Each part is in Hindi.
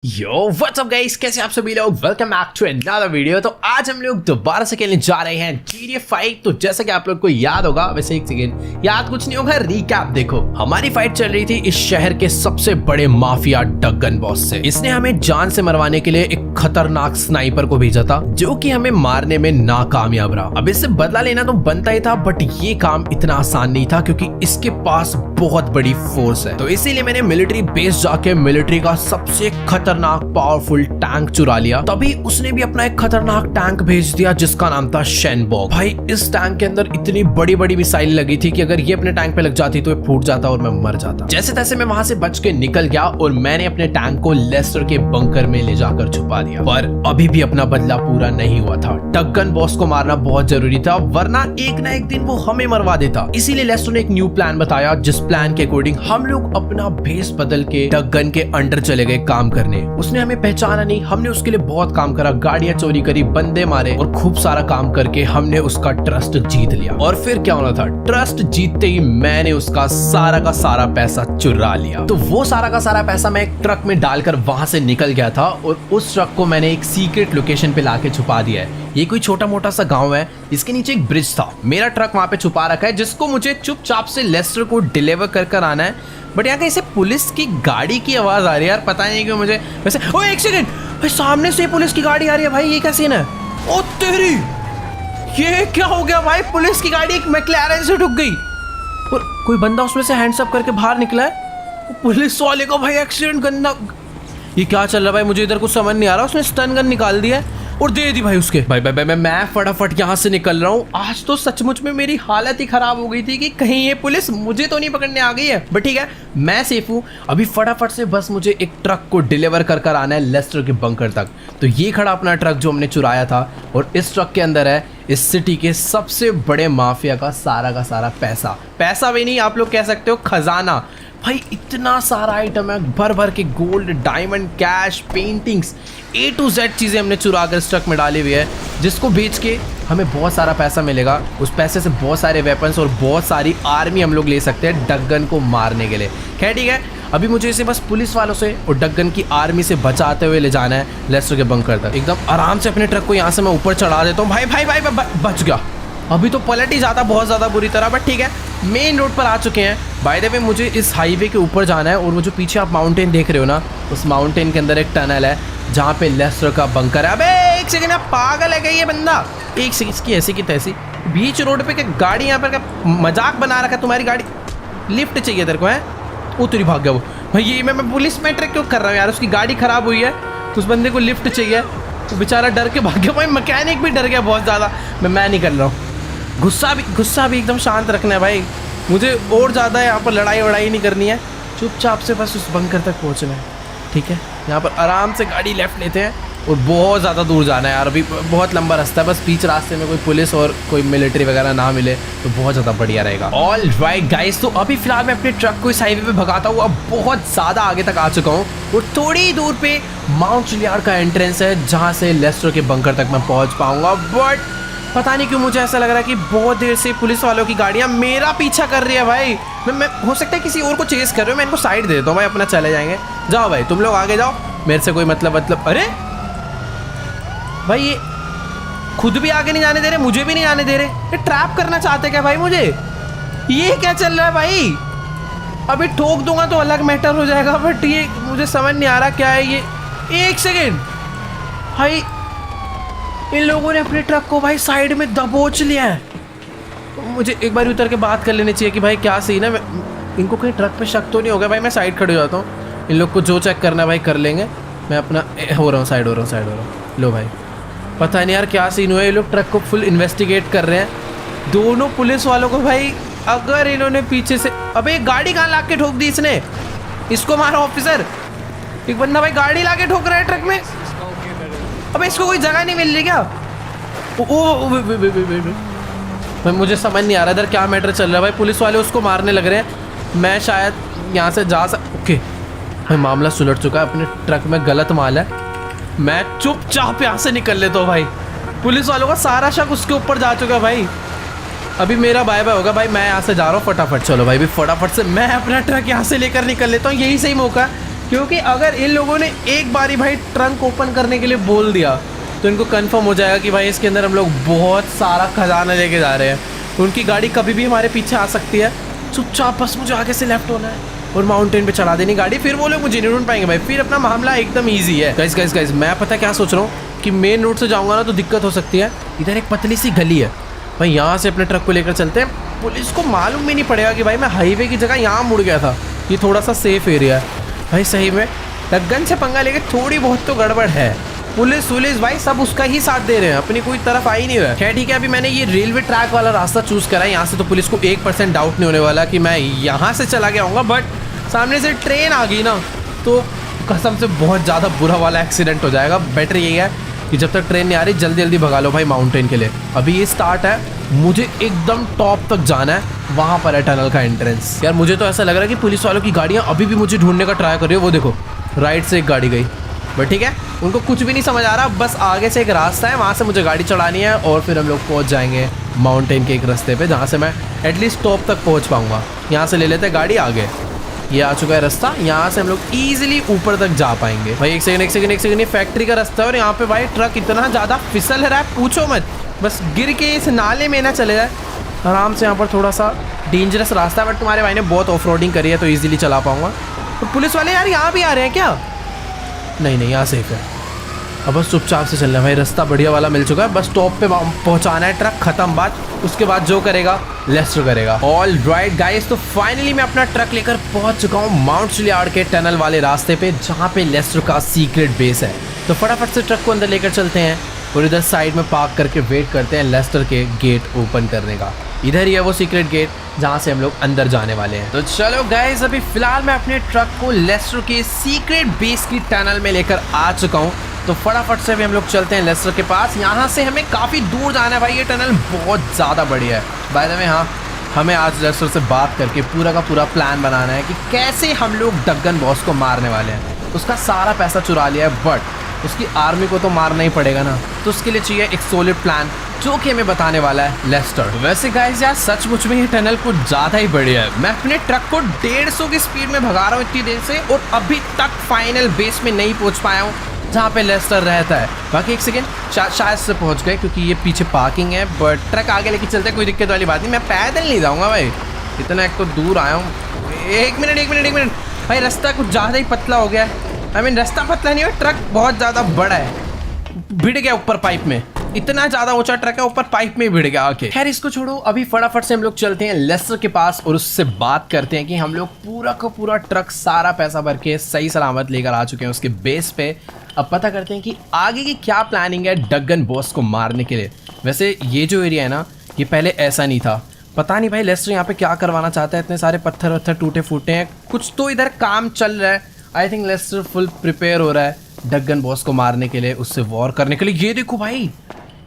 यो व्हाट्स अप गाइस, कैसे आप सभी लोग। Welcome back to another video. तो आज हम लोग दोबारा से खेलने जा रहे हैं GTA 5। तो जैसा कि आप लोग को याद होगा, वैसे एक सेकंड याद कुछ नहीं होगा, रिकैप देखो। हमारी फाइट चल रही थी इस शहर के सबसे बड़े माफिया डगन बॉस से। इसने हमें जान से मरवाने के लिए एक खतरनाक स्नाइपर को भेजा था, जो कि हमें मारने में नाकामयाब रहा। अब इससे बदला लेना तो बनता ही था, बट ये काम इतना आसान नहीं था क्योंकि इसके पास बहुत बड़ी फोर्स है। तो इसीलिए मैंने मिलिट्री बेस जाके मिलिट्री का सबसे खतरनाक पावरफुल टैंक चुरा लिया। तभी उसने भी अपना एक खतरनाक टैंक भेज दिया जिसका नाम था शेनबॉग। भाई इस टैंक के अंदर इतनी बड़ी बड़ी मिसाइल लगी थी कि अगर ये अपने टैंक पे लग जाती तो ये फूट जाता और मैं मर जाता। जैसे तैसे मैं वहां से बच के निकल गया और मैंने अपने टैंक को लेस्टर के बंकर में ले जाकर छुपा दिया। पर अभी भी अपना बदला पूरा नहीं हुआ था। डगन बॉस को मारना बहुत जरूरी था, वरना एक ना एक दिन वो हमें मरवा देता। इसीलिए लेस्टर ने एक न्यू प्लान बताया, जिस प्लान के अकॉर्डिंग हम लोग अपना भेस बदल के डगन के अंडर चले गए काम करने। उसने हमें पहचाना नहीं, हमने उसके लिए बहुत काम करा, गाड़ियां चोरी करी, बंदे मारे और खूब सारा काम करके हमने उसका ट्रस्ट जीत लिया। और फिर क्या होना था, ट्रस्ट जीतते ही मैंने उसका सारा का सारा पैसा चुरा लिया। तो वो सारा का सारा पैसा मैं एक ट्रक में डालकर वहां से निकल गया था और उस ट्रक को मैंने एक सीक्रेट लोकेशन पे लाके छुपा दिया है। ये कोई छोटा मोटा सा गांव है, इसके नीचे एक ब्रिज था। मेरा ट्रक वहां पे छुपा रखा है, जिसको मुझे चुपचाप से लेस्टर को डिलीवर कर आना है। बट यहाँ कहीं से पुलिस की गाड़ी की आवाज आ रही है यार, पता नहीं क्यों मुझे। वैसे ओ एक सेकंड भाई, सामने से पुलिस की गाड़ी आ रही है भाई, ये क्या सीन है। ओ तेरी, ये क्या हो गया भाई, पुलिस की गाड़ी एक मैक्लेरन से ठुक गई और कोई बंदा उसमें से हैंड्स अप करके बाहर निकला है। पुलिस वाले को भाई एक्सीडेंट करना, ये क्या चल रहा है भाई, मुझे इधर कुछ समझ नहीं आ रहा। उसने स्टन गन निकाल दिया और दे दी भाई उसके। भाई मैं फटाफट यहाँ से निकल रहा हूँ। आज तो सचमुच में मेरी हालत ही खराब हो गई थी कि कहीं ये पुलिस मुझे तो नहीं पकड़ने आ गई है। बट ठीक है, मैं सेफ हूँ। अभी फटाफट से बस मुझे एक ट्रक को डिलीवर कर आना है लेस्टर के बंकर तक। तो ये खड़ा अपना ट्रक जो हमने चुराया था, और इस ट्रक के अंदर है इस सिटी के सबसे बड़े माफिया का सारा पैसा भी नहीं, आप लोग कह सकते हो खजाना। भाई इतना सारा आइटम है, भर भर के gold, diamond, cash, paintings, A to Z चीज़ें हमने चुरा कर इस ट्रक में डाली हुई है, जिसको बेच के हमें बहुत सारा पैसा मिलेगा। उस पैसे से बहुत सारे वेपन्स और बहुत सारी आर्मी हम लोग ले सकते हैं डगन को मारने के लिए। खैर ठीक है, अभी मुझे इसे बस पुलिस वालों से और डगन की आर्मी से बचाते हुए ले जाना है लेस्टर के बंकर तक। एकदम आराम से अपने ट्रक को यहाँ से मैं ऊपर चढ़ा देता हूँ। भाई बच गया। अभी तो पलट ही जाता बहुत ज़्यादा बुरी तरह, बट ठीक है, मेन रोड पर आ चुके हैं। बाय द वे मुझे इस हाईवे के ऊपर जाना है, और वो जो पीछे आप माउंटेन देख रहे हो ना, उस माउंटेन के अंदर एक टनल है जहाँ पे लेस्टर का बंकर है। अबे एक सेकंड, आप पागल है क्या ये बंदा। एक सेकंड, इसकी ऐसी की तैसी बीच रोड पे क्या गाड़ी, यहाँ पर क्या मजाक बना रखा है तुम्हारी गाड़ी। लिफ्ट चाहिए तेरे को है, उतरी भाग गया वो। भाई ये मैं पुलिस में ट्रैक क्यों कर रहा हूँ यार, उसकी गाड़ी खराब हुई है, उस बंदे को लिफ्ट चाहिए, तो बेचारा डर के भाग गया। भाई मैकेनिक भी डर गया बहुत ज़्यादा। मैं नहीं कर रहा हूँ, गुस्सा भी एकदम शांत रखना है भाई, मुझे और ज़्यादा यहाँ पर लड़ाई वड़ाई नहीं करनी है। चुपचाप से बस उस बंकर तक पहुँचना है, ठीक है। यहाँ पर आराम से गाड़ी लेफ्ट लेते हैं और बहुत ज़्यादा दूर जाना है यार, अभी बहुत लंबा रास्ता है। बस बीच रास्ते में कोई पुलिस और कोई मिलिट्री वगैरह ना मिले तो बहुत ज़्यादा बढ़िया रहेगा। ऑल राइट गाइस, तो अभी फिलहाल मैं अपने ट्रक को इस हाईवे पे भगाता हूँ। अब बहुत ज़्यादा आगे तक आ चुका हूँ और थोड़ी दूर पे माउंट चिलियार्ड का एंट्रेंस है, जहाँ से लेस्टर के बंकर तक मैं पहुँच पाऊँगा। बट पता नहीं क्यों मुझे ऐसा लग रहा है कि बहुत देर से पुलिस वालों की गाड़ियां मेरा पीछा कर रही है भाई। मैं हो सकता है किसी और को चेस कर रहे हो, मैं इनको साइड दे देता हूँ भाई, अपना चले जाएंगे। जाओ भाई तुम लोग आगे जाओ, मेरे से कोई मतलब। अरे भाई ये खुद भी आगे नहीं जाने दे रहे, मुझे भी नहीं जाने दे रहे। ये ट्रैप करना चाहते क्या भाई मुझे, ये क्या चल रहा है भाई। अभी ठोक दूंगा तो अलग मैटर हो जाएगा, बट ये मुझे समझ नहीं आ रहा क्या है ये। एक सेकेंड भाई, इन लोगों ने अपने ट्रक को भाई साइड में दबोच लिया है। मुझे एक बार उतर के बात कर लेनी चाहिए कि भाई क्या सीन है। इनको कहीं ट्रक पे शक तो नहीं हो गया भाई। मैं साइड खड़े हो जाता हूँ, इन लोग को जो चेक करना है भाई कर लेंगे। मैं अपना हो रहा हूँ, साइड हो रहा हूँ। लो भाई, पता नहीं यार क्या सीन हुआ है। ये लोग ट्रक को फुल इन्वेस्टिगेट कर रहे हैं, दोनों पुलिस वालों को भाई। अगर इन्होंने पीछे से, अबे गाड़ी कहाँ ला के ठोक दी इसने, इसको मारो ऑफिसर। एक बंदा भाई गाड़ी ला के ठोक रहा है ट्रक में। अबे इसको कोई जगह नहीं मिल रही क्या। भाई मुझे समझ नहीं आ रहा इधर क्या मैटर चल रहा है भाई। पुलिस वाले उसको मारने लग रहे हैं, मैं शायद यहाँ से जा ओके भाई, मामला सुलट चुका है। अपने ट्रक में गलत माल है, मैं चुपचाप यहाँ से निकल लेता हूँ भाई। पुलिस वालों का सारा शक उसके ऊपर जा चुका है भाई। अभी मेरा बाय बाय होगा भाई, मैं यहाँ से जा रहा हूँ फटाफट। चलो भाई भी फटाफट से मैं अपना ट्रक यहाँ से लेकर निकल लेता हूँ, यही सही मौका है। क्योंकि अगर इन लोगों ने एक बारी भाई ट्रंक ओपन करने के लिए बोल दिया तो इनको कंफर्म हो जाएगा कि भाई इसके अंदर हम लोग बहुत सारा खजाना लेके जा रहे हैं। उनकी गाड़ी कभी भी हमारे पीछे आ सकती है। चुपचाप बस मुझे आगे से लेफ्ट होना है और माउंटेन पे चढ़ा देनी गाड़ी, फिर वो लोग मुझे नहीं ढूंढ पाएंगे भाई, फिर अपना मामला एकदम ईजी है। गाइस मैं पता क्या सोच रहा हूँ कि मेन रोड से जाऊँगा ना तो दिक्कत हो सकती है। इधर एक पतली सी गली है भाई, यहाँ से अपने ट्रक को लेकर चलते हैं। पुलिस को मालूम भी नहीं पड़ेगा कि भाई मैं हाईवे की जगह यहाँ मुड़ गया था। ये थोड़ा सा सेफ एरिया है भाई। सही में डग्गन से पंगा लेके थोड़ी बहुत तो गड़बड़ है। पुलिस भाई सब उसका ही साथ दे रहे हैं, अपनी कोई तरफ आ ही नहीं हुआ। खैर ठीक है, अभी मैंने ये रेलवे ट्रैक वाला रास्ता चूज करा है। यहाँ से तो पुलिस को 1% डाउट नहीं होने वाला कि मैं यहाँ से चला गया हूँगा। बट सामने से ट्रेन आ गई ना तो कसम से बहुत ज़्यादा बुरा वाला एक्सीडेंट हो जाएगा। बेटर यही है कि जब तक ट्रेन नहीं आ रही जल्दी जल्दी भगा लो भाई माउंटेन के लिए। अभी ये स्टार्ट है, मुझे एकदम टॉप तक जाना है, वहाँ पर है टनल का एंट्रेंस। यार मुझे तो ऐसा लग रहा है कि पुलिस वालों की गाड़ियाँ अभी भी मुझे ढूंढने का ट्राई कर रही है। वो देखो राइट से एक गाड़ी गई, बट ठीक है उनको कुछ भी नहीं समझ आ रहा। बस आगे से एक रास्ता है, वहाँ से मुझे गाड़ी चढ़ानी है और फिर हम लोग पहुँच जाएंगे माउंटेन के एक रास्ते पे, जहाँ से मैं एटलीस्ट टॉप तक पहुँच पाऊँगा। यहाँ से ले लेते हैं गाड़ी आगे। ये आ चुका है रास्ता, यहाँ से हम लोग ईजिली ऊपर तक जा पाएंगे भाई। एक सेकंड, ये फैक्ट्री का रास्ता है और यहाँ पे भाई ट्रक इतना ज़्यादा फिसल रहा है पूछो मत। बस गिर के इस नाले में ना चले जाए आराम से। यहाँ पर थोड़ा सा डेंजरस रास्ता है, बट तुम्हारे भाई ने बहुत ऑफ रोडिंग करी है तो ईजिली चला पाऊँगा। तो पुलिस वाले यार यहाँ भी आ रहे हैं क्या? नहीं यहाँ सेफ है। अब बस चुपचाप से चलना है भाई, रास्ता बढ़िया वाला मिल चुका है। बस टॉप पे पहुंचाना है ट्रक, खत्म बात। उसके बाद जो करेगा लेस्टर करेगा। ऑल राइट गाइस, तो फाइनली मैं अपना ट्रक लेकर पहुंच चुका हूँ माउंट चिलियार्ड के टनल वाले रास्ते पे, जहाँ पे लेस्टर का सीक्रेट बेस है। तो फटाफट से ट्रक को अंदर लेकर चलते हैं और इधर साइड में पार्क करके वेट करते हैं लेस्टर के गेट ओपन करने का। इधर ही है वो सीक्रेट गेट जहाँ से हम लोग अंदर जाने वाले हैं। तो चलो गाइस, अभी फिलहाल मैं अपने ट्रक को लेस्टर के सीक्रेट बेस की टनल में लेकर आ चुका हूँ। तो फटाफट से भी हम लोग चलते हैं लेस्टर के पास। यहाँ से हमें काफ़ी दूर जाना है भाई, ये टनल बहुत ज़्यादा बढ़िया है। बाय द वे हाँ, हमें आज लेस्टर से बात करके पूरा का पूरा प्लान बनाना है कि कैसे हम लोग डग्गन बॉस को मारने वाले हैं। उसका सारा पैसा चुरा लिया है, बट उसकी आर्मी को तो मारना ही पड़ेगा ना, तो उसके लिए चाहिए एक सॉलिड प्लान जो कि हमें बताने वाला है लेस्टर। वैसे गाइस यार सचमुच में ये टनल कुछ ज़्यादा ही बढ़िया है। मैं अपने ट्रक को 150 की स्पीड में भगा रहा हूँ इतनी देर से और अभी तक फाइनल बेस में नहीं पहुँच पाया हूँ जहाँ पे लेस्टर रहता है। बाकी एक सेकेंड शायद से पहुँच गए क्योंकि ये पीछे पार्किंग है, बट ट्रक आगे लेके चलते हैं, कोई दिक्कत वाली बात नहीं। मैं पैदल नहीं जाऊँगा भाई, इतना एक तो दूर आया हूँ। एक मिनट भाई, रास्ता कुछ ज़्यादा ही पतला हो गया है। रास्ता पतला नहीं है, ट्रक बहुत ज़्यादा बड़ा है, भिड़ गया ऊपर पाइप में। इतना ज़्यादा ऊंचा ट्रक है, ऊपर पाइप में भिड़ गया आके। खैर इसको छोड़ो, अभी फटाफट से हम लोग चलते हैं लेस्टर के पास और उससे बात करते हैं कि हम लोग पूरा का पूरा ट्रक सारा पैसा भर के सही सलामत लेकर आ चुके हैं उसके बेस पे। अब पता करते हैं कि आगे की क्या प्लानिंग है डग्गन बॉस को मारने के लिए। वैसे ये जो एरिया है ना, ये पहले ऐसा नहीं था। पता नहीं भाई लेस्टर यहाँ पे क्या करवाना चाहता है, इतने सारे पत्थर वत्थर टूटे फूटे हैं, कुछ तो इधर काम चल रहा है। आई थिंक लेस्टर फुल प्रिपेयर हो रहा है डग्गन बॉस को मारने के लिए, उससे वॉर करने के लिए। ये देखो भाई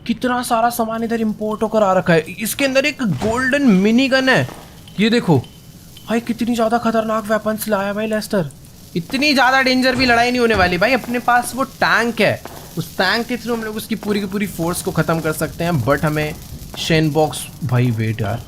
कितना सारा सामान इधर इंपोर्ट होकर आ रखा है। इसके अंदर एक गोल्डन मिनी गन है, ये देखो भाई कितनी ज़्यादा खतरनाक वेपन्स लाया भाई लेस्टर। इतनी ज़्यादा डेंजर भी लड़ाई नहीं होने वाली भाई, अपने पास वो टैंक है, उस टैंक के थ्रू हम लोग उसकी पूरी की पूरी फोर्स को ख़त्म कर सकते हैं। बट हमें शेन बॉक्स भाई, वेट यार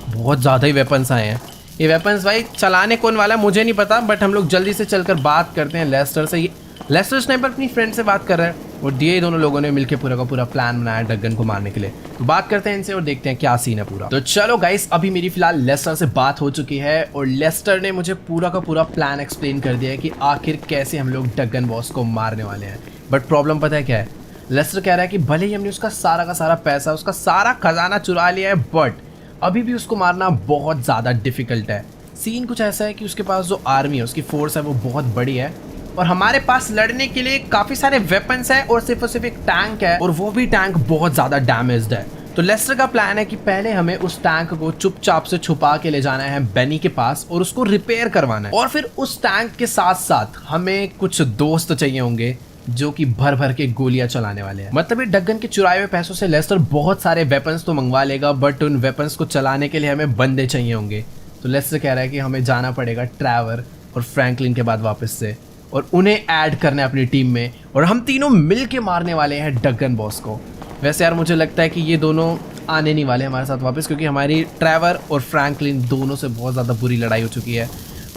बहुत ज़्यादा ही वेपन्स आए हैं। ये वेपन्स भाई चलाने कौन वाला है मुझे नहीं पता, बट हम लोग जल्दी से चलकर बात करते हैं लेस्टर से। लेस्टर स्नाइपर अपनी फ्रेंड से बात कर रहे हैं और ये दोनों लोगों ने मिलकर पूरा का पूरा प्लान बनाया डग्गन को मारने के लिए। तो बात करते हैं इनसे और देखते हैं क्या सीन है पूरा। तो चलो गाइस, अभी मेरी फिलहाल लेस्टर से बात हो चुकी है और लेस्टर ने मुझे पूरा का पूरा प्लान एक्सप्लेन कर दिया है कि आखिर कैसे हम लोग डग्गन बॉस को मारने वाले हैं। बट प्रॉब्लम पता है क्या है, लेस्टर कह रहा है कि भले ही हमने उसका सारा का सारा पैसा, उसका सारा खजाना चुरा लिया है, बट अभी भी उसको मारना बहुत ज़्यादा डिफिकल्ट है। सीन कुछ ऐसा है कि उसके पास जो आर्मी है, उसकी फोर्स है, वो बहुत बड़ी है और हमारे पास लड़ने के लिए काफ़ी सारे वेपन्स हैं और सिर्फ एक टैंक है और वो भी टैंक बहुत ज़्यादा डैमेज्ड है। तो लेस्टर का प्लान है कि पहले हमें उस टैंक को चुपचाप से छुपा के ले जाना है बेनी के पास और उसको रिपेयर करवाना है। और फिर उस टैंक के साथ साथ हमें कुछ दोस्त चाहिए होंगे जो कि भर भर के गोलियां चलाने वाले हैं। मतलब ये डग्गन के चुराए हुए पैसों से लेस्टर बहुत सारे वेपन्स तो मंगवा लेगा, बट उन वेपन्स को चलाने के लिए हमें बंदे चाहिए होंगे। तो लेस्टर कह रहा है कि हमें जाना पड़ेगा ट्रैवर और फ्रैंकलिन के बाद वापस से, और उन्हें ऐड करना है अपनी टीम में और हम तीनों मिल के मारने वाले हैं डग्गन बॉस को। वैसे यार मुझे लगता है कि ये दोनों आने नहीं वाले हमारे साथ वापस, क्योंकि हमारी ट्रैवर और फ्रैंकलिन दोनों से बहुत ज़्यादा बुरी लड़ाई हो चुकी है।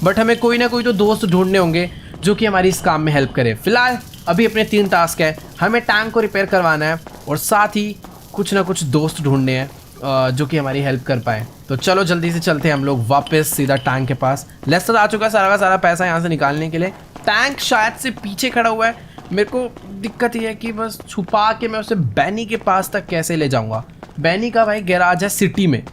बट हमें कोई ना कोई तो दोस्त ढूंढने होंगे जो कि हमारी इस काम में हेल्प करे। फिलहाल अभी अपने 3 टास्क है, हमें टैंक को रिपेयर करवाना है और साथ ही कुछ ना कुछ दोस्त ढूंढने हैं जो कि हमारी हेल्प कर पाए। तो चलो जल्दी से चलते हैं हम लोग वापस सीधा टैंक के पास। लेस्टर आ चुका है सारा का सारा पैसा यहाँ से निकालने के लिए। टैंक शायद से पीछे खड़ा हुआ है। मेरे को दिक्कत ये है कि बस छुपा के मैं उसे बैनी के पास तक कैसे ले जाऊँगा। बैनी का भाई गैराज है सिटी में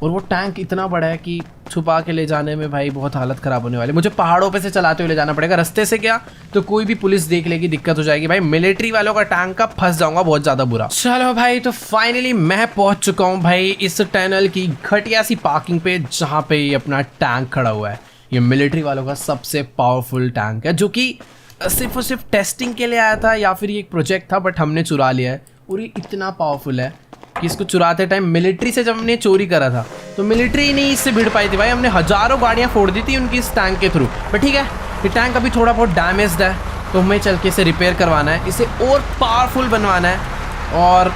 और वो टैंक इतना बड़ा है कि छुपा के ले जाने में भाई बहुत हालत ख़राब होने वाली। मुझे पहाड़ों पे से चलाते हुए ले जाना पड़ेगा। रास्ते से क्या तो कोई भी पुलिस देख लेगी, दिक्कत हो जाएगी भाई। मिलिट्री वालों का टैंक का फंस जाऊंगा बहुत ज़्यादा बुरा। चलो भाई, तो फाइनली मैं पहुंच चुका हूं भाई इस टनल की घटिया सी पार्किंग पे जहां पे ये अपना टैंक खड़ा हुआ है। ये मिलिट्री वालों का सबसे पावरफुल टैंक है जो कि सिर्फ और सिर्फ टेस्टिंग के लिए आया था या फिर ये एक प्रोजेक्ट था, बट हमने चुरा लिया है। और ये इतना पावरफुल है कि इसको चुराते टाइम मिलिट्री से जब हमने चोरी करा था तो मिलिट्री नहीं इससे भिड़ पाई थी भाई। हमने हज़ारों गाड़ियाँ फोड़ दी थी उनकी इस टैंक के थ्रू। पर ठीक है, ये टैंक अभी थोड़ा बहुत डैमेज्ड है तो हमें चल के इसे रिपेयर करवाना है, इसे और पावरफुल बनवाना है और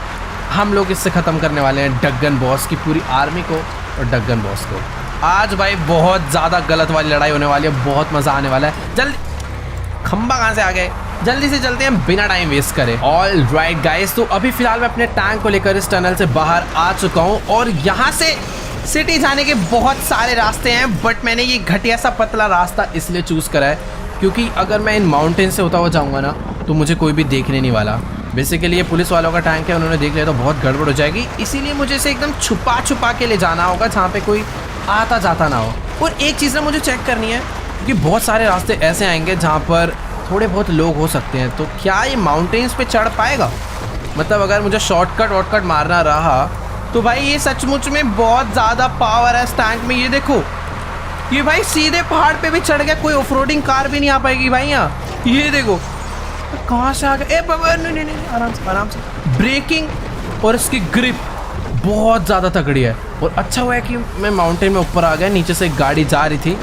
हम लोग इससे ख़त्म करने वाले हैं डग्गन बॉस की पूरी आर्मी को और डग्गन बॉस को। आज भाई बहुत ज़्यादा गलत वाली लड़ाई होने वाली है, बहुत मज़ा आने वाला है। जल्दी खंबा कहाँ से आ गए, जल्दी से चलते हैं बिना टाइम वेस्ट करे। ऑल राइट गाइस, तो अभी फिलहाल मैं अपने टैंक को लेकर इस टनल से बाहर आ चुका हूँ और यहाँ से सिटी जाने के बहुत सारे रास्ते हैं, बट मैंने ये घटिया सा पतला रास्ता इसलिए चूज़ करा है क्योंकि अगर मैं इन माउंटेन से होता हुआ जाऊँगा ना तो मुझे कोई भी देखने नहीं वाला। बेसिकली ये पुलिस वालों का टैंक है, उन्होंने देख लिया तो बहुत गड़बड़ हो जाएगी, इसीलिए मुझे इसे एकदम छुपा छुपा के ले जाना होगा जहाँ पे कोई आता जाता ना हो। और एक चीज़ ना मुझे चेक करनी है क्योंकि बहुत सारे रास्ते ऐसे आएंगे जहाँ पर थोड़े बहुत लोग हो सकते हैं, तो क्या ये माउंटेन्स पे चढ़ पाएगा? मतलब अगर मुझे शॉर्टकट वॉटकट मारना रहा तो भाई ये सचमुच में बहुत ज़्यादा पावर है इस टैंक में। ये देखो, ये भाई सीधे पहाड़ पे भी चढ़ गया, कोई ऑफरोडिंग कार भी नहीं आ पाएगी भाई यहाँ। ये देखो कहाँ से आ गया, ए बाबा नहीं, आराम से। ब्रेकिंग और इसकी ग्रिप बहुत ज़्यादा तगड़ी है और अच्छा हुआ है कि मैं माउंटेन में ऊपर आ गया, नीचे से एक गाड़ी जा रही थी,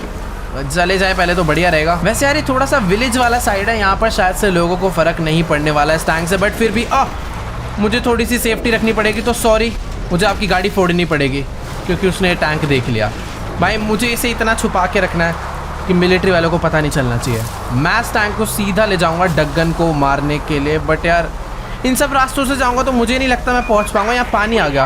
चले जाए पहले तो बढ़िया रहेगा। वैसे यार ये थोड़ा सा विलेज वाला साइड है, यहाँ पर शायद से लोगों को फ़र्क नहीं पड़ने वाला है इस टैंक से, बट फिर भी मुझे थोड़ी सी सेफ्टी रखनी पड़ेगी। तो सॉरी, मुझे आपकी गाड़ी फोड़नी पड़ेगी क्योंकि उसने टैंक देख लिया। भाई मुझे इसे इतना छुपा के रखना है कि मिलिट्री वालों को पता नहीं चलना चाहिए। मैं इस टैंक को सीधा ले जाऊँगा डग्गन को मारने के लिए, बट यार इन सब रास्तों से जाऊँगा तो मुझे नहीं लगता मैं पहुँच पाऊँगा। यहाँ पानी आ गया,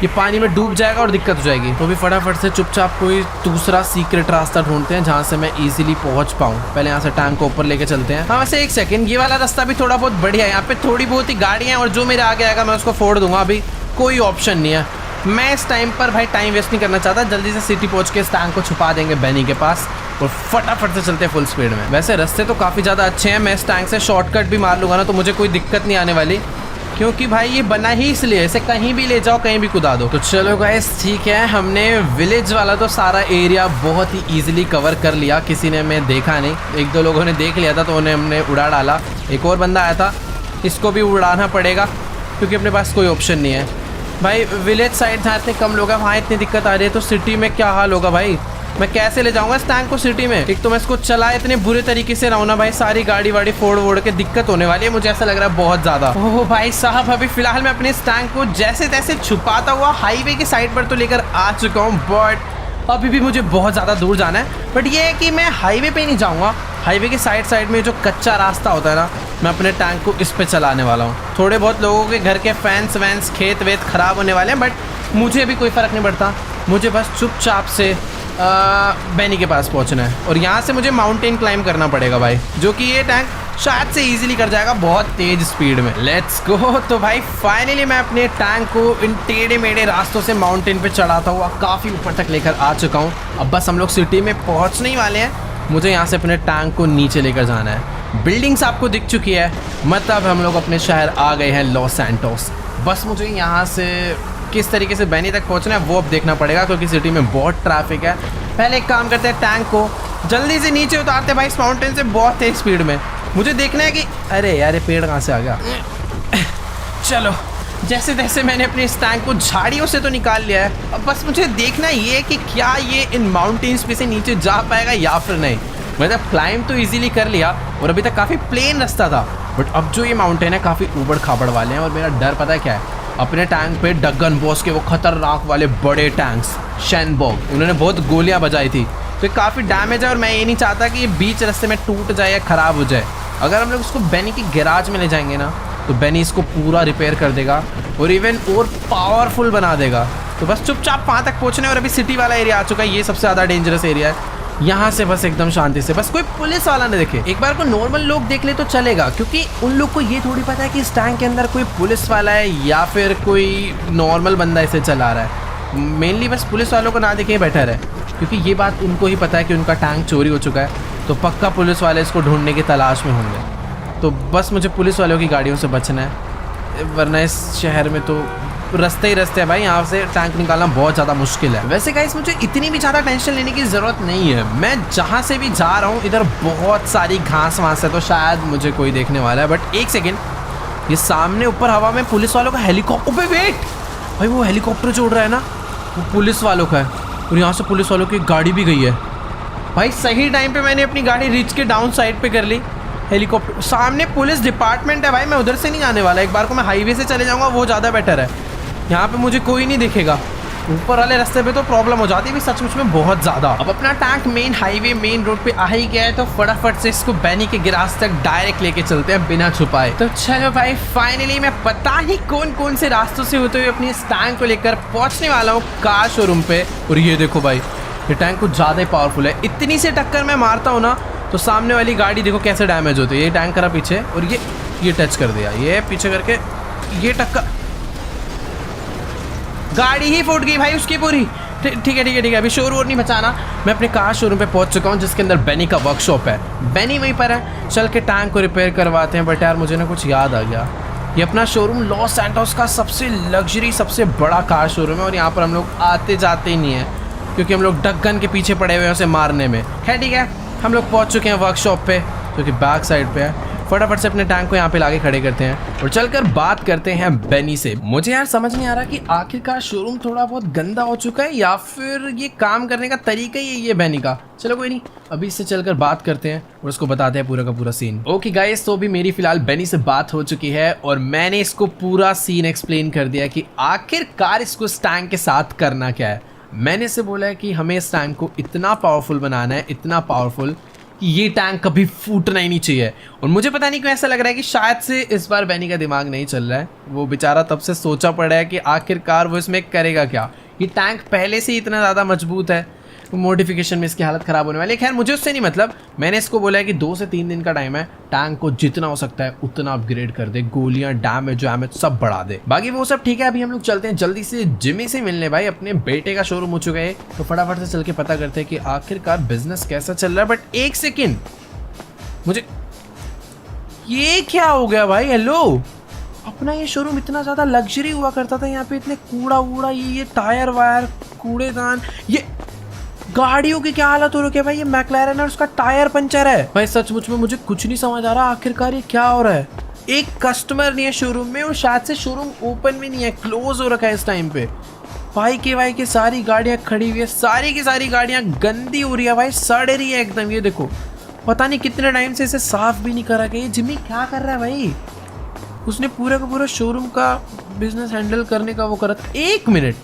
ये पानी में डूब जाएगा और दिक्कत हो जाएगी। तो भी फटाफट से चुपचाप कोई दूसरा सीक्रेट रास्ता ढूंढते हैं जहाँ से मैं इजीली पहुँच पाऊँ। पहले यहाँ से टैंक को ऊपर लेके चलते हैं। हाँ वैसे एक सेकंड, ये वाला रास्ता भी थोड़ा बहुत बढ़िया है, यहाँ पे थोड़ी बहुत ही गाड़ियाँ और जो मेरे आगे आएगा मैं उसको फोड़ दूंगा। अभी कोई ऑप्शन नहीं है, मैं इस टाइम पर भाई टाइम वेस्ट नहीं करना चाहता। जल्दी से सिटी पहुँच के इस टैंक को छुपा देंगे बैनी के पास और फटाफट से चलते हैं फुल स्पीड में। वैसे रास्ते तो काफ़ी ज़्यादा अच्छे हैं, मैं इस टैंक से शॉर्टकट भी मार लूँगा ना तो मुझे कोई दिक्कत नहीं आने वाली क्योंकि भाई ये बना ही इसलिए, इसे कहीं भी ले जाओ कहीं भी कुदा दो। तो चलो गाइस ठीक है, हमने विलेज वाला तो सारा एरिया बहुत ही इजीली कवर कर लिया। किसी ने मैं देखा नहीं, एक दो लोगों ने देख लिया था तो उन्हें हमने उड़ा डाला। एक और बंदा आया था, इसको भी उड़ाना पड़ेगा क्योंकि अपने पास कोई ऑप्शन नहीं है। भाई विलेज साइड जहाँ इतने कम लोग हैं वहाँ इतनी दिक्कत आ रही है तो सिटी में क्या हाल होगा भाई? मैं कैसे ले जाऊंगा इस टैंक को सिटी में? एक तो मैं इसको चला इतने बुरे तरीके से रहा हूं ना भाई, सारी गाड़ी वाड़ी फोड़ वोड़ के दिक्कत होने वाली है, मुझे ऐसा लग रहा है बहुत ज़्यादा। ओह भाई साहब, अभी फिलहाल मैं अपने इस टैंक को जैसे तैसे छुपाता हुआ हाईवे की साइड पर तो लेकर आ चुका हूँ, बट अभी भी मुझे बहुत ज़्यादा दूर जाना है। बट ये है कि मैं हाईवे पे नहीं जाऊँगा, हाईवे के साइड में जो कच्चा रास्ता होता है ना, मैं अपने टैंक को इस पे चलाने वाला हूँ। थोड़े बहुत लोगों के घर के फैंस वैंस खेत वेत खराब होने वाले हैं, बट मुझे भी कोई फ़र्क नहीं पड़ता। मुझे बस चुपचाप से बैनी के पास पहुंचना है और यहाँ से मुझे माउंटेन क्लाइंब करना पड़ेगा भाई, जो कि ये टैंक शायद से इजीली कर जाएगा बहुत तेज स्पीड में। Let's go. तो भाई फाइनली मैं अपने टैंक को इन टेढ़े मेढ़े रास्तों से माउंटेन पे चढ़ाता हुआ काफ़ी ऊपर तक लेकर आ चुका हूँ। अब बस हम लोग सिटी में पहुँचने ही वाले हैं, मुझे यहाँ से अपने टैंक को नीचे लेकर जाना है। बिल्डिंग्स आपको दिख चुकी है, मतलब हम लोग अपने शहर आ गए हैं लॉस सैंटोस। बस मुझे यहाँ से किस तरीके से बैनी तक पहुँचना है वो अब देखना पड़ेगा क्योंकि सिटी में बहुत ट्रैफिक है। पहले एक काम करते हैं, टैंक को जल्दी से नीचे उतारते भाई इस माउंटेन से बहुत तेज स्पीड में। मुझे देखना है कि अरे यार ये पेड़ कहाँ से आ गया। चलो जैसे तैसे मैंने अपने इस टैंक को झाड़ियों से तो निकाल लिया है, अब बस मुझे देखना ये है कि क्या ये इन माउंटेन्स पे से नीचे जा पाएगा या फिर नहीं। मतलब क्लाइंब तो इजीली कर लिया और अभी तक काफ़ी प्लेन रास्ता था, बट अब जो ये माउंटेन है काफ़ी ऊबड़ खाबड़ वाले हैं और मेरा डर पता है क्या है, अपने टैंक पे डग्गन बॉस के वो खतरनाक वाले बड़े टैंक्स शैनबॉग, उन्होंने बहुत गोलियां बजाई थी तो ये काफ़ी डैमेज है और मैं ये नहीं चाहता कि ये बीच रास्ते में टूट जाए या ख़राब हो जाए। अगर हम लोग इसको बेनी की गैराज में ले जाएंगे ना तो बेनी इसको पूरा रिपेयर कर देगा और इवन और पावरफुल बना देगा। तो बस चुपचाप वहाँ तक पहुँचने, और अभी सिटी वाला एरिया आ चुका है, ये सबसे ज़्यादा डेंजरस एरिया है। यहाँ से बस एकदम शांति से, बस कोई पुलिस वाला ना देखे। एक बार को नॉर्मल लोग देख ले तो चलेगा, क्योंकि उन लोग को ये थोड़ी पता है कि इस टैंक के अंदर कोई पुलिस वाला है या फिर कोई नॉर्मल बंदा इसे चला रहा है। मेनली बस पुलिस वालों को ना देखे बेटर है, क्योंकि ये बात उनको ही पता है कि उनका टैंक चोरी हो चुका है, तो पक्का पुलिस वाले इसको ढूंढने की तलाश में होंगे। तो बस मुझे पुलिस वालों की गाड़ियों से बचना है, वरना इस शहर में तो रास्ते ही रास्ते है भाई, यहाँ से टैंक निकालना बहुत ज़्यादा मुश्किल है। वैसे गाइस मुझे इतनी भी ज़्यादा टेंशन लेने की ज़रूरत नहीं है। मैं जहाँ से भी जा रहा हूँ इधर बहुत सारी घास वास है, तो शायद मुझे कोई देखने वाला है। बट एक सेकेंड, ये सामने ऊपर हवा में पुलिस वालों का हेलीकॉप्टर, वेट भाई, वो हेलीकॉप्टर जो उड़ रहा है ना वो पुलिस वालों का है, और यहाँ से पुलिस वालों की गाड़ी भी गई है भाई। सही टाइम पे मैंने अपनी गाड़ी रिच के डाउन साइड पे कर ली। हेलीकॉप्टर सामने पुलिस डिपार्टमेंट है भाई, मैं उधर से नहीं आने वाला। एक बार को मैं हाईवे से चले जाऊँगा, वो ज़्यादा बेटर है। यहाँ पे मुझे कोई नहीं दिखेगा, ऊपर वाले रास्ते पे तो प्रॉब्लम हो जाती है भी सचमुच में बहुत ज़्यादा। अब अपना tank main highway main road पे आ ही गया है, तो फटाफट से इसको बेनी के गैराज तक डायरेक्ट लेके चलते हैं बिना छुपाए। तो चलो भाई, फाइनली मैं पता ही कौन कौन से रास्तों से होते हुए अपनी इस टैंक को लेकर पहुंचने वाला हूँ कार शोरूम पे। और ये देखो भाई, ये टैंक कुछ ज़्यादा ही पावरफुल है। इतनी से टक्कर मैं मारता हूँ ना तो सामने वाली गाड़ी देखो कैसे डैमेज होती है। ये टैंक करा पीछे और ये टच कर दिया, ये पीछे करके ये टक्कर, गाड़ी ही फूट गई भाई उसकी पूरी। ठीक है, अभी शोर वोर नहीं बचाना। मैं अपने कार शोरूम पे पहुंच चुका हूं, जिसके अंदर बेनी का वर्कशॉप है। बेनी वहीं पर है, चल के टैंक को रिपेयर करवाते हैं। बट यार मुझे ना कुछ याद आ गया, ये अपना शोरूम लॉस सैंटोस का सबसे लग्जरी सबसे बड़ा कार शोरूम है, और यहाँ पर हम लोग आते जाते ही नहीं है, क्योंकि हम लोग डक गन के पीछे पड़े हुए हैं उसे मारने में। खैर ठीक है, हम लोग पहुँच चुके हैं वर्कशॉप पे, जो कि बैक साइड पे है। फटाफट से अपने टैंक को यहाँ पे लाके खड़े करते हैं और चलकर बात करते हैं बेनी से। मुझे यार समझ नहीं आ रहा कि आखिरकार शोरूम थोड़ा बहुत गंदा हो चुका है या फिर ये काम करने का तरीका ही है ये बेनी का। चलो कोई नहीं, अभी इससे चलकर बात करते हैं और उसको बताते हैं पूरा का पूरा सीन। ओके गाइस, तो अभी मेरी फिलहाल बेनी से बात हो चुकी है और मैंने इसको पूरा सीन एक्सप्लेन कर दिया कि आखिरकार इसको इस टैंक के साथ करना क्या है। मैंने इसे बोला है कि हमें इस टैंक को इतना पावरफुल बनाना है, इतना पावरफुल कि ये टैंक कभी फूटना ही नहीं चाहिए। और मुझे पता नहीं क्यों ऐसा लग रहा है कि शायद से इस बार बेनी का दिमाग नहीं चल रहा है। वो बेचारा तब से सोचा पड़ा है कि आखिरकार वो इसमें करेगा क्या। ये टैंक पहले से ही इतना ज़्यादा मजबूत है, मॉडिफिकेशन में इसकी हालत ख़राब होने वाली है। खैर मुझे उससे नहीं मतलब, मैंने इसको बोला है कि 2 से 3 दिन का टाइम है, टैंक को जितना हो सकता है उतना अपग्रेड कर दे, गोलियां डैमेज सब बढ़ा दे। बाकी वो सब ठीक है। अभी हम लोग चलते हैं जल्दी से जिमी से मिलने। भाई अपने बेटे का शोरूम हो चुका है, तो फटाफट से चल के पता करते हैं कि आखिरकार बिजनेस कैसा चल रहा है। बट एक सेकेंड, मुझे ये क्या हो गया भाई? हेलो, अपना ये शोरूम इतना ज़्यादा लग्जरी हुआ करता था, यहाँ पे इतने कूड़ा वूड़ा, ये टायर वायर कूड़ेदान, ये गाड़ियों की क्या हालत हो रही है भाई। ये मैक्लारेन और उसका टायर पंचर है भाई। सचमुच में मुझे कुछ नहीं समझ आ रहा आखिरकार ये क्या हो रहा है। एक कस्टमर नहीं है शोरूम में, और शायद से शोरूम ओपन भी नहीं है, क्लोज हो रखा है इस टाइम पे। भाई के सारी गाड़ियां खड़ी हुई है, सारी की सारी गाड़ियां गंदी हो रही है भाई, सड़ रही है एकदम। ये देखो, पता नहीं कितने टाइम से इसे साफ भी नहीं करा गया। जिम्मी क्या कर रहा है भाई? उसने पूरा का पूरा शोरूम का बिजनेस हैंडल करने का वो करा था। 1 मिनट,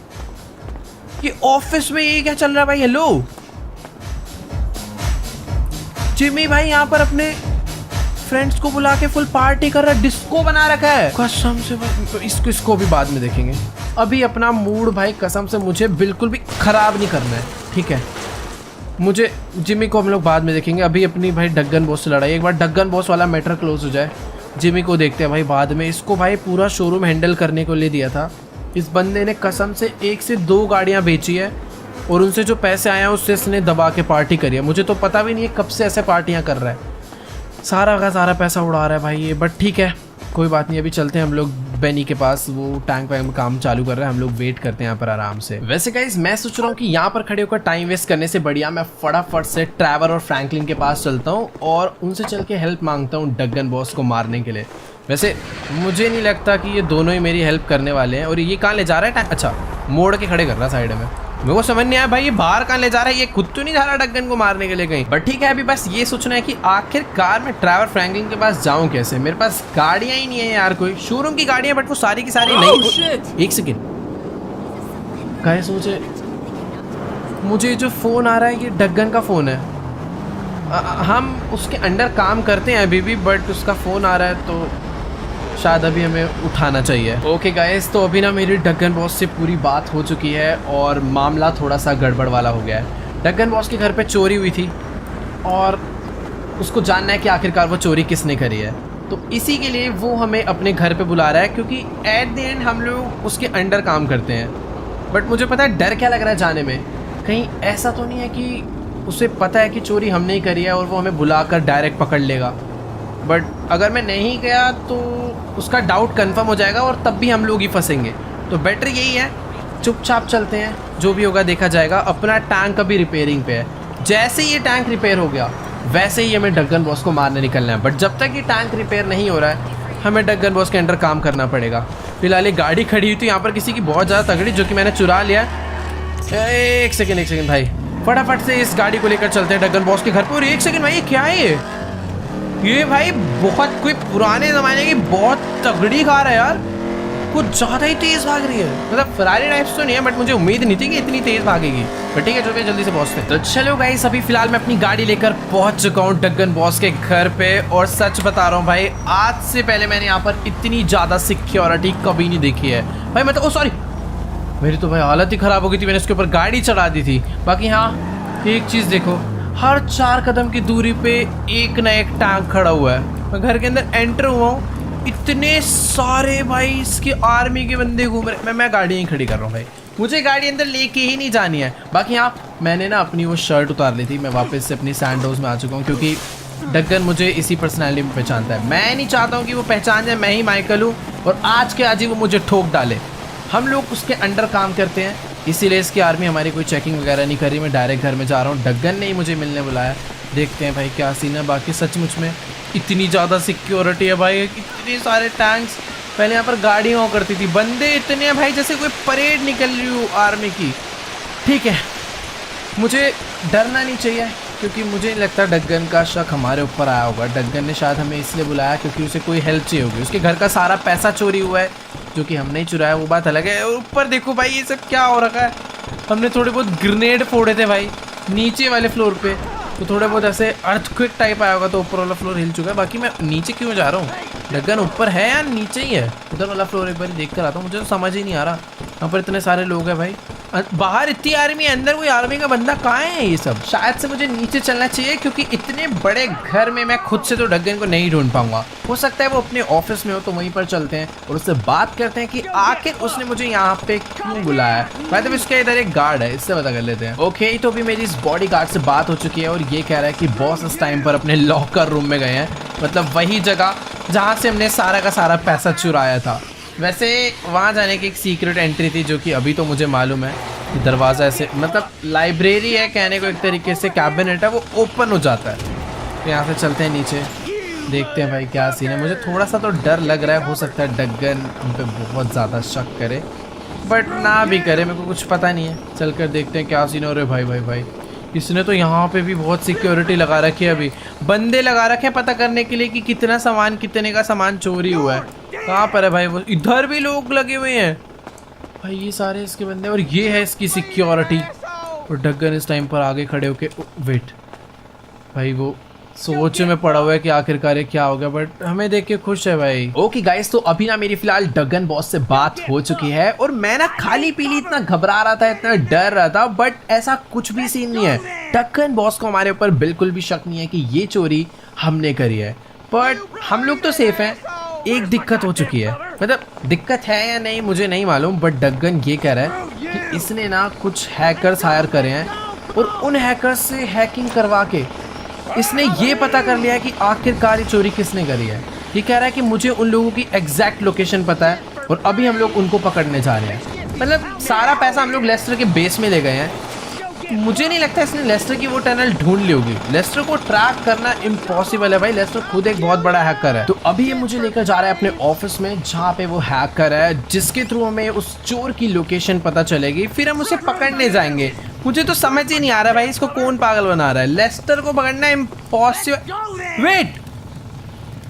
ये ऑफिस में ये क्या चल रहा है भाई? हेलो, जिम्मी भाई यहाँ पर अपने फ्रेंड्स को बुला के फुल पार्टी कर रहा है, डिस्को बना रखा है कसम से भाई। इसको भी बाद में देखेंगे, अभी अपना मूड भाई कसम से मुझे बिल्कुल भी खराब नहीं करना है, ठीक है? मुझे जिम्मी को हम लोग बाद में देखेंगे, अभी अपनी भाई डगन बॉस से लड़ाई, एक बार डगन बॉस वाला मैटर क्लोज हो जाए, जिम्मी को देखते हैं भाई बाद में। इसको भाई पूरा शोरूम हैंडल करने को ले दिया था, इस बंदे ने कसम से 1 से 2 गाड़ियां बेची है, और उनसे जो पैसे आए हैं उससे इसने दबा के पार्टी करी है। मुझे तो पता भी नहीं है कब से ऐसे पार्टियां कर रहा है, सारा का सारा पैसा उड़ा रहा है भाई ये। बट ठीक है, कोई बात नहीं, अभी चलते हैं हम लोग बेनी के पास, वो टैंक पे काम चालू कर रहा है, हम लोग वेट करते हैं यहाँ पर आराम से। वैसे गाइस मैं सोच रहा हूँ कि यहाँ पर खड़े होकर टाइम वेस्ट करने से बढ़िया मैं फटाफट से ट्रैवर और फ्रैंकलिन के पास चलता हूँ और उनसे चल के हेल्प मांगता हूँ डगन बॉस को मारने के लिए। वैसे मुझे नहीं लगता कि ये दोनों ही मेरी हेल्प करने वाले हैं। और ये कहाँ ले जा रहा है? अच्छा, मोड़ के खड़े कर रहा है साइड में। मेरे को समझ नहीं आया भाई, ये बाहर कहाँ ले जा रहा है? ये खुद तो नहीं जा रहा डगन को मारने के लिए कहीं? बट ठीक है, अभी बस ये सोचना है कि आखिरकार मैं ट्रैवर फ्रैंकलिन के पास जाऊं कैसे। मेरे पास गाड़ियां ही नहीं है यार, कोई शोरूम की गाड़ियां, बट वो सारी की सारी नहीं। एक सेकेंड गाइस, मुझे जो फ़ोन आ रहा है ये डग्गन का फ़ोन है। हम उसके अंडर काम करते हैं अभी भी, बट उसका फ़ोन आ रहा है तो शायद अभी हमें उठाना चाहिए। ओके गाइस, तो अभी ना मेरी डग्गन बॉस से पूरी बात हो चुकी है और मामला थोड़ा सा गड़बड़ वाला हो गया है। डग्गन बॉस के घर पे चोरी हुई थी और उसको जानना है कि आखिरकार वो चोरी किसने करी है। तो इसी के लिए वो हमें अपने घर पे बुला रहा है, क्योंकि एट द एंड हम लोग उसके अंडर काम करते हैं। बट मुझे पता है डर क्या लग रहा है जाने में, कहीं ऐसा तो नहीं है कि उसे पता है कि चोरी हमने ही करी है और वो हमें बुलाकर डायरेक्ट पकड़ लेगा। बट अगर मैं नहीं गया तो उसका डाउट कंफर्म हो जाएगा और तब भी हम लोग ही फंसेंगे। तो बेटर यही है, चुपचाप चलते हैं, जो भी होगा देखा जाएगा। अपना टैंक अभी रिपेयरिंग पे है, जैसे ही ये टैंक रिपेयर हो गया वैसे ही हमें डग्गन बॉस को मारने निकलना है। बट जब तक ये टैंक रिपेयर नहीं हो रहा है हमें डग्गन बॉस के अंडर काम करना पड़ेगा। फिलहाल ये गाड़ी खड़ी हुई थी यहाँ पर किसी की बहुत ज़्यादा तगड़ी, जो कि मैंने चुरा लिया। एक सेकेंड भाई, फटाफट से इस गाड़ी को लेकर चलते हैं डग्गन बॉस के घर पर। और एक सेकेंड भाई, ये क्या है ये भाई बहुत कोई पुराने ज़माने की बहुत तगड़ी कार है यार, कुछ ज़्यादा ही तेज़ भाग रही है। मतलब फरारी टाइप्स तो नहीं है, बट मुझे उम्मीद नहीं थी कि इतनी तेज़ भागेगी। बट ठीक है, चलो जल्दी से पहुंचते हैं। तो चलो गाइस, अभी फिलहाल मैं अपनी गाड़ी लेकर पहुंच चुका हूं डग्गन बॉस के घर पे। और सच बता रहा हूं भाई, आज से पहले मैंने यहाँ पर इतनी ज़्यादा सिक्योरिटी कभी नहीं देखी है भाई। मैं तो सॉरी, मेरी तो भाई हालत ही ख़राब हो गई थी, मैंने उसके ऊपर गाड़ी चढ़ा दी थी। बाकी हाँ, एक चीज़ देखो, हर 4 कदम की दूरी पे एक ना एक टैंक खड़ा हुआ है। मैं घर के अंदर एंटर हुआ हूँ, इतने सारे भाई इसके आर्मी के बंदे घूम रहे। मैं गाड़ी यहीं खड़ी कर रहा हूँ भाई, मुझे गाड़ी अंदर लेके ही नहीं जानी है। बाकी हाँ, मैंने ना अपनी वो शर्ट उतार ली थी, मैं वापस से अपनी सैंडोज में आ चुका हूँ, क्योंकि डग्गन मुझे इसी पर्सनैलिटी में पहचानता है। मैं नहीं चाहता हूँ कि वो पहचान जाए मैं ही माइकल हूँ और आज के आज ही वो मुझे ठोक डाले। हम लोग उसके अंडर काम करते हैं, इसीलिए इसकी आर्मी हमारी कोई चेकिंग वगैरह नहीं कर रही। मैं डायरेक्ट घर में जा रहा हूँ, डग्गन ने ही मुझे मिलने बुलाया। देखते हैं भाई क्या सीन है। बाकी सचमुच में इतनी ज़्यादा सिक्योरिटी है भाई, इतने सारे टैंक्स। पहले यहाँ पर गाड़ी हुआ करती थी, बंदे इतने हैं भाई जैसे कोई परेड निकल रही हो आर्मी की। ठीक है, मुझे डरना नहीं चाहिए, क्योंकि मुझे नहीं लगता डग्गन का शक हमारे ऊपर आया होगा। डग्गन ने शायद हमें इसलिए बुलाया क्योंकि उसे कोई हेल्प चाहिए होगी। उसके घर का सारा पैसा चोरी हुआ है, जो कि हमने ही चुराया, वो बात अलग है। और ऊपर देखो भाई ये सब क्या हो रखा है, हमने थोड़े बहुत ग्रेनेड फोड़े थे भाई नीचे वाले फ्लोर पे, तो थोड़े बहुत ऐसे अर्थक्वेक टाइप आया होगा, तो ऊपर वाला फ्लोर हिल चुका है। बाकी मैं नीचे क्यों जा रहा हूँ, डग्गन ऊपर है या नीचे ही है? उधर वाला फ्लोर एक बार देख कर आता हूँ, मुझे तो समझ ही नहीं आ रहा। यहाँ पर इतने सारे लोग हैं भाई, बाहर इतनी आर्मी, अंदर कोई आर्मी का बंदा कहाँ है? ये सब शायद से मुझे नीचे चलना चाहिए, क्योंकि इतने बड़े घर में मैं खुद से तो डग्गन को नहीं ढूंढ पाऊंगा। हो सकता है वो अपने ऑफिस में हो, तो वहीं पर चलते हैं और उससे बात करते हैं कि आखिर उसने मुझे यहाँ पे क्यों बुलाया है। मतलब इसका इधर एक गार्ड है, इससे पता कर लेते हैं। ओके, तो अभी मेरी इस बॉडी गार्ड से बात हो चुकी है और ये कह रहा है कि बॉस इस टाइम पर अपने लॉकर रूम में गए हैं, मतलब वही जगह जहाँ से हमने सारा का सारा पैसा चुराया था। वैसे वहाँ जाने की एक सीक्रेट एंट्री थी, जो कि अभी तो मुझे मालूम है कि दरवाज़ा ऐसे, मतलब लाइब्रेरी है कहने को एक तरीके से, कैबिनेट है, वो ओपन हो जाता है। तो यहाँ से चलते हैं नीचे, देखते हैं भाई क्या सीन है। मुझे थोड़ा सा तो डर लग रहा है, हो सकता है डग्गन हम पे बहुत ज़्यादा शक करे, बट ना भी करे, मेरे को कुछ पता नहीं है। चल कर देखते हैं क्या सीन हो रहा है। भाई इसने तो यहाँ पे भी बहुत सिक्योरिटी लगा रखी है, अभी बंदे लगा रखे हैं पता करने के लिए कि कितना सामान, कितने का सामान चोरी हुआ है। कहाँ पर है भाई वो? इधर भी लोग लगे हुए हैं भाई, ये सारे इसके बंदे, और ये है इसकी सिक्योरिटी। और डग्गन इस टाइम पर आगे खड़े होके वेट भाई, वो सोच में पड़ा हुआ है कि आखिरकार क्या हो गया, बट हमें देख के खुश है भाई। ओके गाइस, तो अभी ना मेरी फिलहाल डग्गन बॉस से बात हो चुकी है और मैं ना खाली पीली इतना घबरा रहा था, इतना डर रहा था, बट ऐसा कुछ भी सीन नहीं है। डग्गन बॉस को हमारे ऊपर बिल्कुल भी शक नहीं है कि ये चोरी हमने करी है, बट हम लोग तो सेफ हैं। एक दिक्कत हो चुकी है, मतलब दिक्कत है या नहीं मुझे नहीं मालूम, बट डग्गन ये कह रहा है कि इसने ना कुछ हैकर्स हायर करे हैं और उन हैकर्स से हैकिंग करवा के इसने ये पता कर लिया है कि आखिरकार चोरी किसने करी है। ये कह रहा है कि मुझे उन लोगों की एग्जैक्ट लोकेशन पता है और अभी हम लोग उनको पकड़ने जा रहे हैं। मतलब सारा पैसा हम लोग लेस्टर के बेस में ले गए हैं। मुझे नहीं लगता इसने लेस्टर की वो टनल ढूंढ ली होगी। लेस्टर को ट्रैक करना इम्पॉसिबल है भाई, लेस्टर खुद एक बहुत बड़ा हैकर है। तो अभी ये मुझे लेकर जा रहा है अपने ऑफिस में, जहाँ पे वो हैकर है, जिसके थ्रू हमें उस चोर की लोकेशन पता चलेगी, फिर हम उसे पकड़ने जाएंगे। मुझे तो समझ ही नहीं आ रहा भाई, इसको कौन पागल बना रहा है। लेस्टर को पकड़ना इम्पॉसिबल, वेट,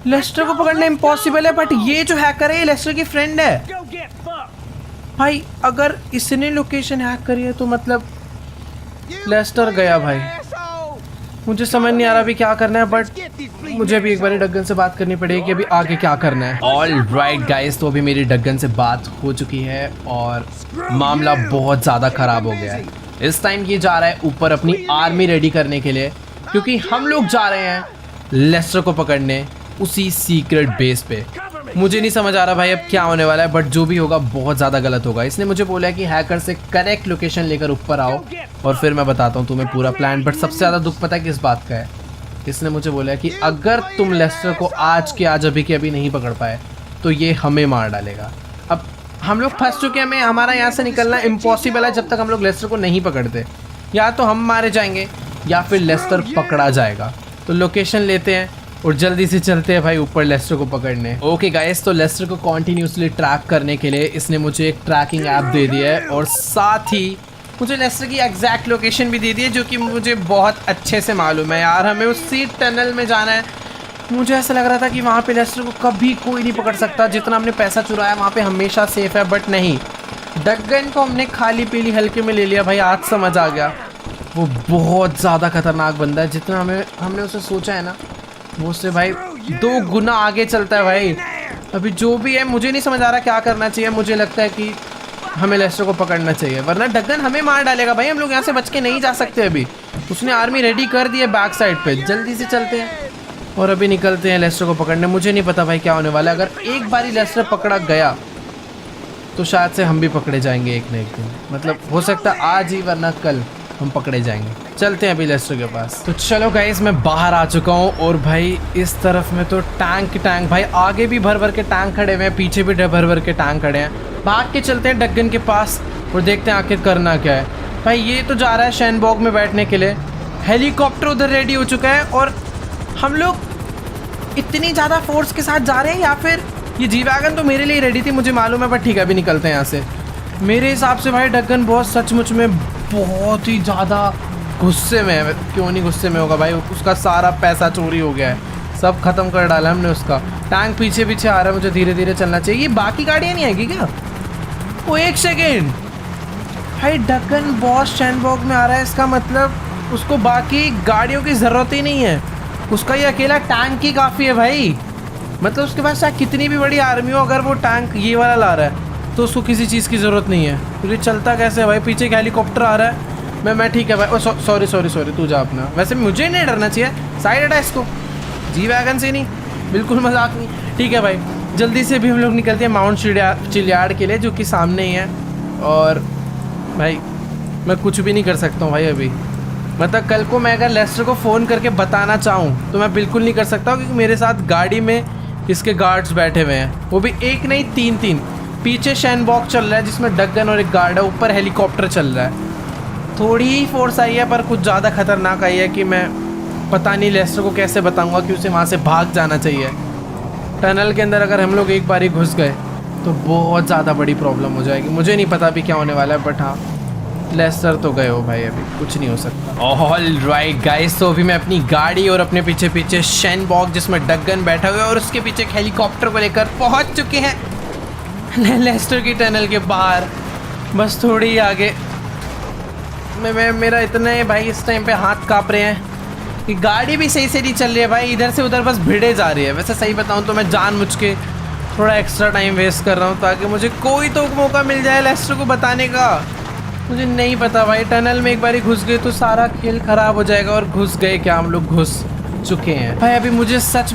लेस्टर को पकड़ना इम्पॉसिबल है, बट ये जो हैकर है ये लेस्टर की फ्रेंड है भाई। अगर इसने लोकेशन हैक करी है तो मतलब लेस्टर गया भाई। मुझे समझ नहीं आ रहा अभी क्या करना है, बट मुझे अभी एक बार डगन से बात करनी पड़ेगी कि अभी आगे क्या करना है। ऑल राइट गाइस, तो अभी मेरी डगन से बात हो चुकी है और मामला बहुत ज़्यादा ख़राब हो गया है। इस टाइम ये जा रहा है ऊपर अपनी आर्मी रेडी करने के लिए, क्योंकि हम लोग जा रहे हैं लेस्टर को पकड़ने उसी सीक्रेट बेस पे। मुझे नहीं समझ आ रहा भाई अब क्या होने वाला है, बट जो भी होगा बहुत ज़्यादा गलत होगा। इसने मुझे बोला है कि हैकर से करेक्ट लोकेशन लेकर ऊपर आओ और फिर मैं बताता हूँ तुम्हें पूरा प्लान। बट सबसे ज़्यादा दुख पता है किस बात का है? इसने मुझे बोला है कि अगर तुम लेस्टर को आज के आज अभी के अभी नहीं पकड़ पाए तो ये हमें मार डालेगा। अब हम लोग फंस चुके हैं, हमारा यहाँ से निकलना इम्पॉसिबल है जब तक हम लोग लेस्टर को नहीं पकड़ते। या तो हम मारे जाएंगे या फिर लेस्टर पकड़ा जाएगा। तो लोकेशन लेते हैं और जल्दी से चलते हैं भाई ऊपर लेस्टर को पकड़ने। ओके गाइस, तो लेस्टर को कॉन्टिन्यूसली ट्रैक करने के लिए इसने मुझे एक ट्रैकिंग ऐप दे दिया है और साथ ही मुझे लेस्टर की एग्जैक्ट लोकेशन भी दे दी है, जो कि मुझे बहुत अच्छे से मालूम है। यार हमें उसी टनल में जाना है। मुझे ऐसा लग रहा था कि वहाँ पे लेस्टर को कभी कोई नहीं पकड़ सकता, जितना हमने पैसा चुराया वहाँ पे हमेशा सेफ है, बट नहीं। डगन को हमने खाली पीली हल्के में ले लिया भाई। आज समझ आ गया वो बहुत ज़्यादा खतरनाक बंदा है। जितना हमने उसे सोचा है ना, वो उससे भाई 2 गुना आगे चलता है भाई। अभी जो भी है मुझे नहीं समझ आ रहा क्या करना चाहिए। मुझे लगता है कि हमें लेस्टर को पकड़ना चाहिए, वरना डगन हमें मार डालेगा भाई। हम लोग यहाँ से बच के नहीं जा सकते। अभी उसने आर्मी रेडी कर दी है बैक साइड पे। जल्दी से चलते हैं और अभी निकलते हैं लेस्टर को पकड़ने। मुझे नहीं पता भाई क्या होने वाला है। अगर एक बारी लेस्टर पकड़ा गया तो शायद से हम भी पकड़े जाएंगे एक न एक दिन। मतलब हो सकता है आज ही, वरना कल हम पकड़े जाएंगे। चलते हैं अभी लेस्टर के पास। तो चलो गाइस, मैं बाहर आ चुका हूँ और भाई इस तरफ में तो टैंक भाई, आगे भी भर भर के टैंक खड़े हुए हैं, पीछे भी भर भर के टैंक खड़े हैं। भाग के चलते हैं डगन के पास और देखते हैं आखिर करना क्या है। भाई ये तो जा रहा है शैनबॉग में बैठने के लिए। हेलीकॉप्टर उधर रेडी हो चुका है और हम लोग इतनी ज़्यादा फोर्स के साथ जा रहे हैं, या फिर ये जी वैगन तो मेरे लिए रेडी थी, मुझे मालूम है, बट ठीक है अभी निकलते हैं यहाँ से। मेरे हिसाब से भाई डगन बहुत सचमुच में बहुत ही ज़्यादा गुस्से में है। क्यों नहीं गुस्से में होगा भाई, उसका सारा पैसा चोरी हो गया है, सब खत्म कर डाला हमने उसका। टैंक पीछे पीछे आ रहा है, मुझे धीरे धीरे चलना चाहिए। ये बाकी गाड़ियाँ नहीं आएगी क्या? वो एक सेकेंड भाई, डगन बॉस शैनबॉग में आ रहा है, इसका मतलब उसको बाकी गाड़ियों की ज़रूरत ही नहीं है। उसका ये अकेला टैंक ही काफ़ी है भाई। मतलब उसके पास चाहे कितनी भी बड़ी आर्मी हो, अगर वो टैंक ये वाला ला रहा है तो उसको किसी चीज़ की ज़रूरत नहीं है। तो ये चलता कैसे है भाई? पीछे एक हेलीकॉप्टर आ रहा है। मैं ठीक है भाई। ओ सॉरी तू जा अपना। वैसे मुझे नहीं डरना चाहिए, साइड हटा इसको। जी वैगन से नहीं, बिल्कुल मजाक नहीं। ठीक है भाई, जल्दी से भी हम लोग निकलते हैं माउंट चिलियार्ड के लिए, जो कि सामने ही है। और भाई मैं कुछ भी नहीं कर सकता हूँ भाई अभी। मतलब कल को मैं अगर लेस्टर को फ़ोन करके बताना चाहूँ तो मैं बिल्कुल नहीं कर सकता हूँ, क्योंकि मेरे साथ गाड़ी में इसके गार्ड्स बैठे हुए हैं। वो भी एक नहीं 3-3। पीछे शैनबॉग चल रहा है जिसमें डगन और एक गार्ड है, ऊपर हेलीकॉप्टर चल रहा है। थोड़ी ही फोर्स आई है पर कुछ ज़्यादा खतरनाक आई है कि मैं पता नहीं लेस्टर को कैसे बताऊंगा कि उसे वहाँ से भाग जाना चाहिए। टनल के अंदर अगर हम लोग एक बार ही घुस गए तो बहुत ज़्यादा बड़ी प्रॉब्लम हो जाएगी। मुझे नहीं पता अभी क्या होने वाला है, बट हाँ लेस्टर तो गए हो भाई, अभी कुछ नहीं हो सकता। ऑल राइट गाइस, तो अभी मैं अपनी गाड़ी और अपने पीछे पीछे शैनबॉग जिसमें डगन बैठा हुआ है और उसके पीछे एक हेलीकॉप्टर को लेकर पहुँच चुके हैं लेस्टर की टनल के बाहर। बस थोड़ी ही आगे। मेरा इतने भाई इस टाइम पे हाथ काँप रहे हैं कि गाड़ी भी सही से नहीं चल रही है भाई, इधर से उधर बस भिड़े जा रही है। वैसे सही बताऊं तो मैं जानबूझ के थोड़ा एक्स्ट्रा टाइम वेस्ट कर रहा हूं ताकि मुझे कोई तो मौका मिल जाए लेस्टर को बताने का। मुझे नहीं पता भाई, टनल में एक बार घुस गए तो सारा खेल ख़राब हो जाएगा। और घुस गए क्या? हम लोग घुस चुके हैं भाई। अभी मुझे सच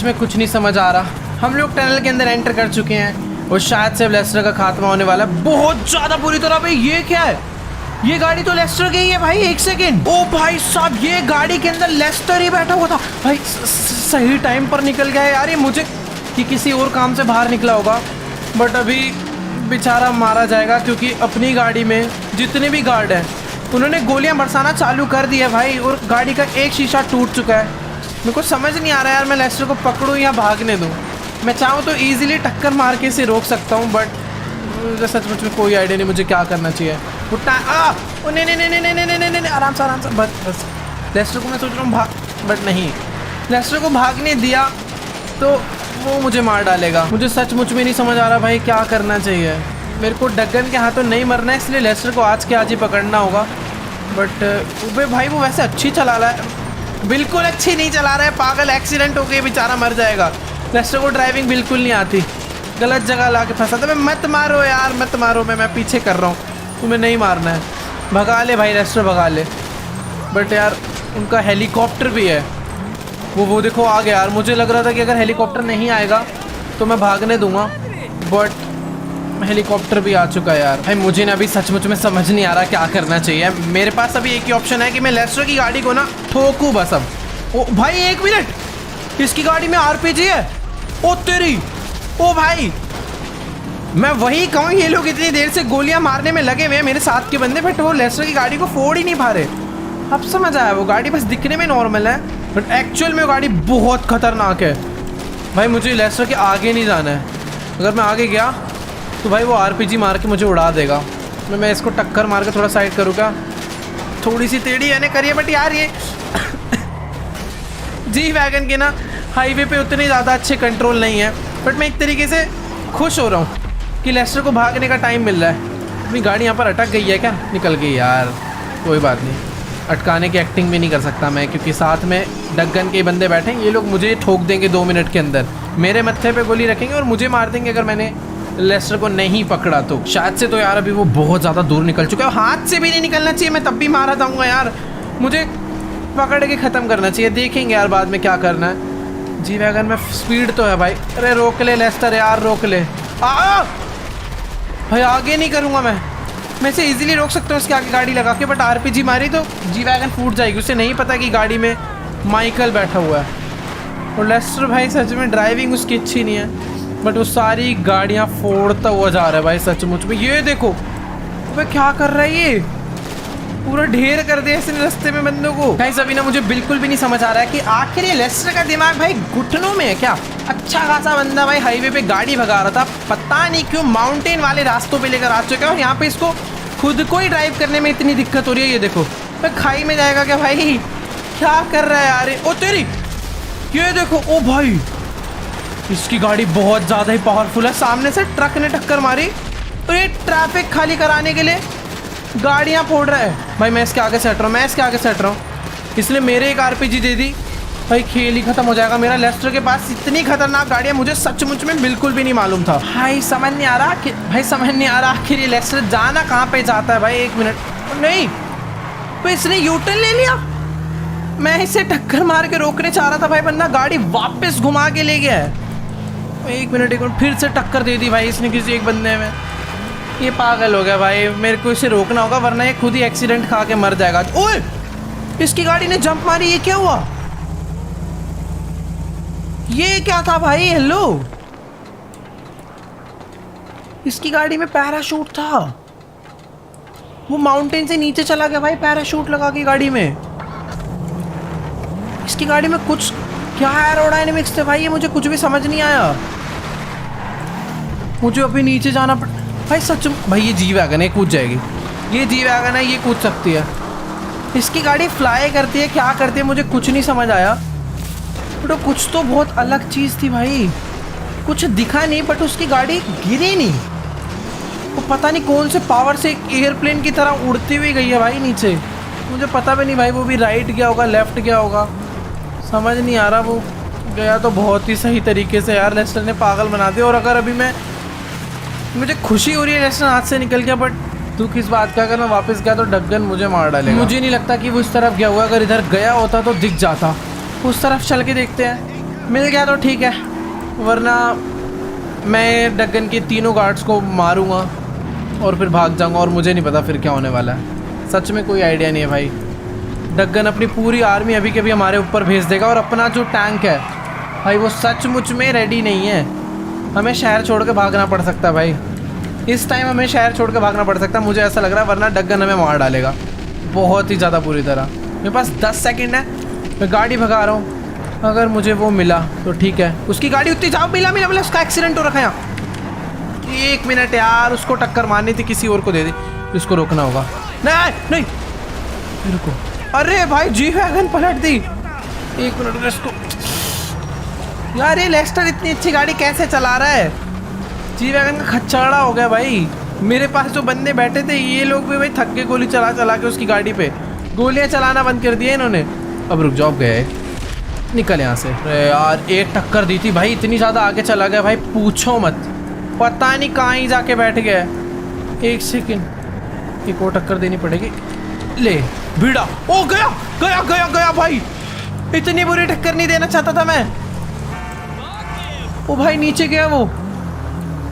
में कुछ नहीं समझ आ रहा। हम लोग टनल के अंदर एंटर कर चुके हैं और शायद से लेस्टर का खात्मा होने वाला है बहुत ज़्यादा बुरी तरह। भाई ये क्या है? ये गाड़ी तो लेस्टर की ही है भाई। एक सेकेंड, ओ भाई साहब, ये गाड़ी के अंदर लेस्टर ही बैठा हुआ था भाई। सही टाइम पर निकल गया यार। ये मुझे कि किसी और काम से बाहर निकला होगा, बट अभी बेचारा मारा जाएगा क्योंकि अपनी गाड़ी में जितने भी गार्ड हैं उन्होंने गोलियां बरसाना चालू कर दी है भाई, और गाड़ी का एक शीशा टूट चुका है। मेरे को समझ नहीं आ रहा यार, मैं लेस्टर को पकड़ूँ या भागने दूँ। मैं चाहूँ तो ईजिली टक्कर मार के इसे रोक सकता हूँ, बट मुझे सचमुच में कोई आइडिया नहीं मुझे क्या करना चाहिए। नहीं, आराम से बस लेस्टर को मैं सोच रहा हूँ बट नहीं, लेस्टर को भागने दिया तो वो मुझे मार डालेगा। मुझे सचमुच में नहीं समझ आ रहा भाई क्या करना चाहिए। मेरे को डगन के हाथों नहीं मरना है, इसलिए लेस्टर को आज के आज ही पकड़ना होगा। बट उबे भाई वो वैसे अच्छी चला रहा है, बिल्कुल अच्छी नहीं चला रहा है पागल, एक्सीडेंट हो गया बेचारा मर जाएगा। लेस्टर को ड्राइविंग बिल्कुल नहीं आती, गलत जगह ला के फंसा था। मत मारो यार मत मारो, मैं पीछे कर रहा हूँ, तुम्हें नहीं मारना है। भगा ले भाई लेस्टर भगा ले। बट यार उनका हेलीकॉप्टर भी है, वो देखो आ गया यार। मुझे लग रहा था कि अगर हेलीकॉप्टर नहीं आएगा तो मैं भागने दूंगा, बट हेलीकॉप्टर भी आ चुका है यार। भाई मुझे ना अभी सचमुच में समझ नहीं आ रहा क्या करना चाहिए। मेरे पास अभी एक ही ऑप्शन है कि मैं लेस्टर की गाड़ी को ना ठोकूं बस अब। ओ भाई 1 मिनट, इसकी गाड़ी में आरपीजी है। ओ तेरी, ओ भाई मैं वही कहूँ, ये लोग इतनी देर से गोलियां मारने में लगे हुए हैं मेरे साथ के बंदे, बट वो लेस्टर की गाड़ी को फोड़ ही नहीं पा रहे। अब समझ आया, वो गाड़ी बस दिखने में नॉर्मल है बट एक्चुअल में वो गाड़ी बहुत खतरनाक है। भाई मुझे लेस्टर के आगे नहीं जाना है, अगर मैं आगे गया तो भाई वो आरपीजी मार के मुझे उड़ा देगा। मैं इसको टक्कर मार के थोड़ा साइड करूँ क्या? थोड़ी सी टेढ़ी यानी करिए, बट यार ये जी वैगन के ना हाईवे पे उतने ज़्यादा अच्छे कंट्रोल नहीं है। बट मैं एक तरीके से खुश हो रहा हूँ कि लेस्टर को भागने का टाइम मिल रहा है। अपनी गाड़ी यहाँ पर अटक गई है क्या? निकल गई यार, कोई बात नहीं, अटकाने की एक्टिंग भी नहीं कर सकता मैं, क्योंकि साथ में डगन के बंदे बैठे हैं। ये लोग मुझे ठोक देंगे 2 मिनट के अंदर, मेरे मत्थे पे गोली रखेंगे और मुझे मार देंगे अगर मैंने लेस्टर को नहीं पकड़ा तो। शायद से तो यार अभी वो बहुत ज़्यादा दूर निकल चुका है, हाथ से भी नहीं निकलना चाहिए, मैं तब भी मारा जाऊँगा यार। मुझे पकड़ के ख़त्म करना चाहिए, देखेंगे यार बाद में क्या करना है। जी वैगन में स्पीड तो है भाई। अरे रोक ले लेस्टर यार, रोक ले। भाई आगे नहीं करूँगा मैं इसे इजीली रोक सकता हूँ उसके आगे गाड़ी लगा के, बट आरपीजी मारी तो जी वैगन फूट जाएगी। उसे नहीं पता कि गाड़ी में माइकल बैठा हुआ है। और लेस्टर भाई सच में ड्राइविंग उसकी अच्छी नहीं है, बट वो सारी गाड़ियाँ फोड़ता हुआ जा रहा है भाई सचमुच में। ये देखो भाई क्या कर रहा है, ये पूरा ढेर कर दिया इसने रास्ते में बंदों को। भाई अभी ना मुझे बिल्कुल भी नहीं समझ आ रहा है कि आखिर ये लेस्टर का दिमाग भाई घुटनों में है क्या? अच्छा खासा बंदा भाई हाईवे पे गाड़ी भगा रहा था, पता नहीं क्यों माउंटेन वाले रास्तों पे लेकर आ चुका है, और यहाँ पे इसको खुद को ही ड्राइव करने में इतनी दिक्कत हो रही है। ये देखो भाई खाई में जाएगा क्या भाई? क्या कर रहा है यार? ओ तेरी, ये देखो, ओ भाई इसकी गाड़ी बहुत ज़्यादा ही पावरफुल है। सामने से ट्रक ने टक्कर मारी तो ये ट्रैफिक खाली कराने के लिए गाड़ियाँ फोड़ रहा है। भाई मैं इसके आगे से हट रहा हूँ, इसलिए मेरे एक आरपीजी दे दी, भाई खेल ही खत्म हो जाएगा मेरा। लेस्टर के पास इतनी खतरनाक गाड़ियाँ मुझे सचमुच में बिल्कुल भी नहीं मालूम था। भाई समझ नहीं आ रहा आखिर ये लेस्टर जाना कहाँ पे चाहता है भाई। 1 मिनट, नहीं तो इसने यूटर्न ले लिया। मैं इसे टक्कर मार के रोकने चाह रहा था भाई, बंदा गाड़ी वापस घुमा के ले गया है। 1 मिनट फिर से टक्कर दे दी भाई इसने किसी एक बंदे में। ये पागल हो गया भाई, मेरे को इसे रोकना होगा वरना ये खुद ही एक्सीडेंट खा के मर जाएगा। ओए इसकी गाड़ी ने जंप मारी, ये क्या हुआ? ये क्या था भाई? हेलो, इसकी गाड़ी में पैराशूट था, वो माउंटेन से नीचे चला गया भाई पैराशूट लगा के गाड़ी में। इसकी गाड़ी में कुछ क्या एरोडायनेमिक्स थे भाई, ये मुझे कुछ भी समझ नहीं आया। मुझे अभी नीचे जाना पड़ भाई सच भाई। ये जी वैगन है, कूद जाएगी, ये जी वैगन है, ये कूद सकती है। इसकी गाड़ी फ्लाई करती है, क्या करती है मुझे कुछ नहीं समझ आया। बट कुछ तो बहुत अलग चीज़ थी भाई, कुछ दिखा नहीं बट उसकी गाड़ी गिरी नहीं। वो पता नहीं कौन से पावर से एक एयरप्लेन की तरह उड़ती हुई गई है भाई नीचे। मुझे पता भी नहीं भाई वो भी राइट गया होगा लेफ्ट गया होगा, समझ नहीं आ रहा। वो गया तो बहुत ही सही तरीके से यार, लेस्टर ने पागल बना दिया। और अगर अभी मुझे खुशी हो रही है लेस्टर हाथ से निकल गया, बट दुख इस बात का अगर मैं वापस गया तो डगन मुझे मार डालेगा। मुझे नहीं लगता कि वो इस तरफ गया हुआ, अगर इधर गया होता तो दिख जाता। उस तरफ चल के देखते हैं, मिल गया तो ठीक है, वरना मैं डगन के तीनों गार्ड्स को मारूंगा और फिर भाग जाऊंगा और मुझे नहीं पता फिर क्या होने वाला है। सच में कोई आइडिया नहीं है भाई। डगन अपनी पूरी आर्मी अभी के अभी हमारे ऊपर भेज देगा, और अपना जो टैंक है भाई वो सचमुच में रेडी नहीं है। हमें शहर छोड़ के भागना पड़ सकता है भाई, इस टाइम हमें शहर छोड़ के भागना पड़ सकता है, मुझे ऐसा लग रहा है, वरना डगन हमें मार डालेगा बहुत ही ज़्यादा बुरी तरह। मेरे पास 10 सेकंड है, मैं गाड़ी भगा रहा हूँ, अगर मुझे वो मिला तो ठीक है। उसकी गाड़ी उतनी जाओ, मिला उसका एक्सीडेंट हो रखा है यहाँ। 1 मिनट यार, उसको टक्कर मारनी थी, किसी और को दे दी, इसको रोकना होगा। नहीं रुको, अरे भाई जी वैगन पलट दी। 1 मिनट इसको, यार ये लेस्टर इतनी अच्छी गाड़ी कैसे चला रहा है? जी वैगन का खच्चड़ा हो गया भाई। मेरे पास जो बंदे बैठे थे ये लोग भी भाई थक के गोली चला चला के उसकी गाड़ी पे गोलियां चलाना बंद कर दिया इन्होंने। अब रुक जाओ, गए निकल यहाँ से। अरे यार एक टक्कर दी थी भाई, इतनी ज़्यादा आगे चला गया भाई पूछो मत, पता नहीं कहाँ ही जाके बैठ गया। एक सेकंड, एक और टक्कर देनी पड़ेगी। ले भिड़ा, ओ गया गया गया गया भाई, इतनी बुरी टक्कर नहीं देना चाहता था मैं। ओ भाई नीचे गया वो,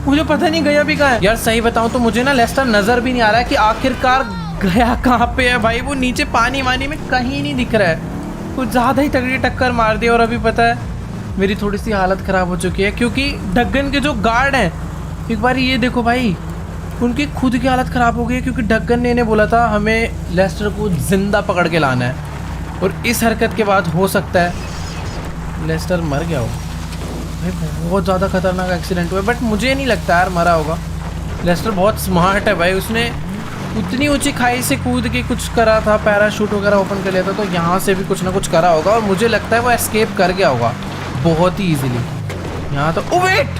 मुझे पता नहीं गया भी कहाँ है। यार सही बताऊं तो मुझे ना लेस्टर नजर भी नहीं आ रहा है कि आखिरकार गया कहाँ पे है भाई। वो नीचे पानी वानी में कहीं नहीं दिख रहा है, कुछ ज़्यादा ही तगड़ी टक्कर मार दी। और अभी पता है मेरी थोड़ी सी हालत ख़राब हो चुकी है, क्योंकि ढक्कन के जो गार्ड हैं, एक बार ये देखो भाई, उनकी खुद की हालत ख़राब हो गई है, क्योंकि ढक्कन ने इन्हें बोला था हमें लेस्टर को ज़िंदा पकड़ के लाना है। और इस हरकत के बाद हो सकता है लेस्टर मर गया हो भाई। बहुत ज़्यादा खतरनाक एक्सीडेंट हुआ है, बट मुझे नहीं लगता यार मरा होगा। लेस्टर बहुत स्मार्ट है भाई, उसने उतनी ऊंची खाई से कूद के कुछ करा था, पैराशूट वगैरह ओपन कर लिया था, तो यहाँ से भी कुछ ना कुछ करा होगा। और मुझे लगता है वो एस्केप कर गया होगा बहुत ही ईजिली। यहाँ तो ओ वेट,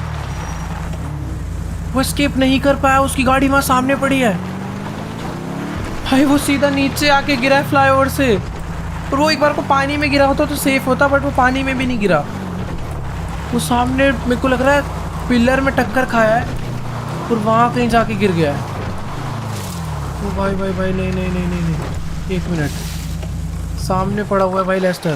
वो एस्केप नहीं कर पाया, उसकी गाड़ी वहाँ सामने पड़ी है भाई। वो सीधा नीचे आके गिरा है फ्लाईओवर से। और वो एक बार को पानी में गिरा होता तो सेफ होता, बट वो पानी में भी नहीं गिरा। वो सामने मेरे को लग रहा है पिलर में टक्कर खाया है और वहाँ कहीं जाके गिर गया है। ओ भाई भाई भाई, नहीं नहीं नहीं नहीं नहीं, एक मिनट, सामने पड़ा हुआ है भाई लेस्टर।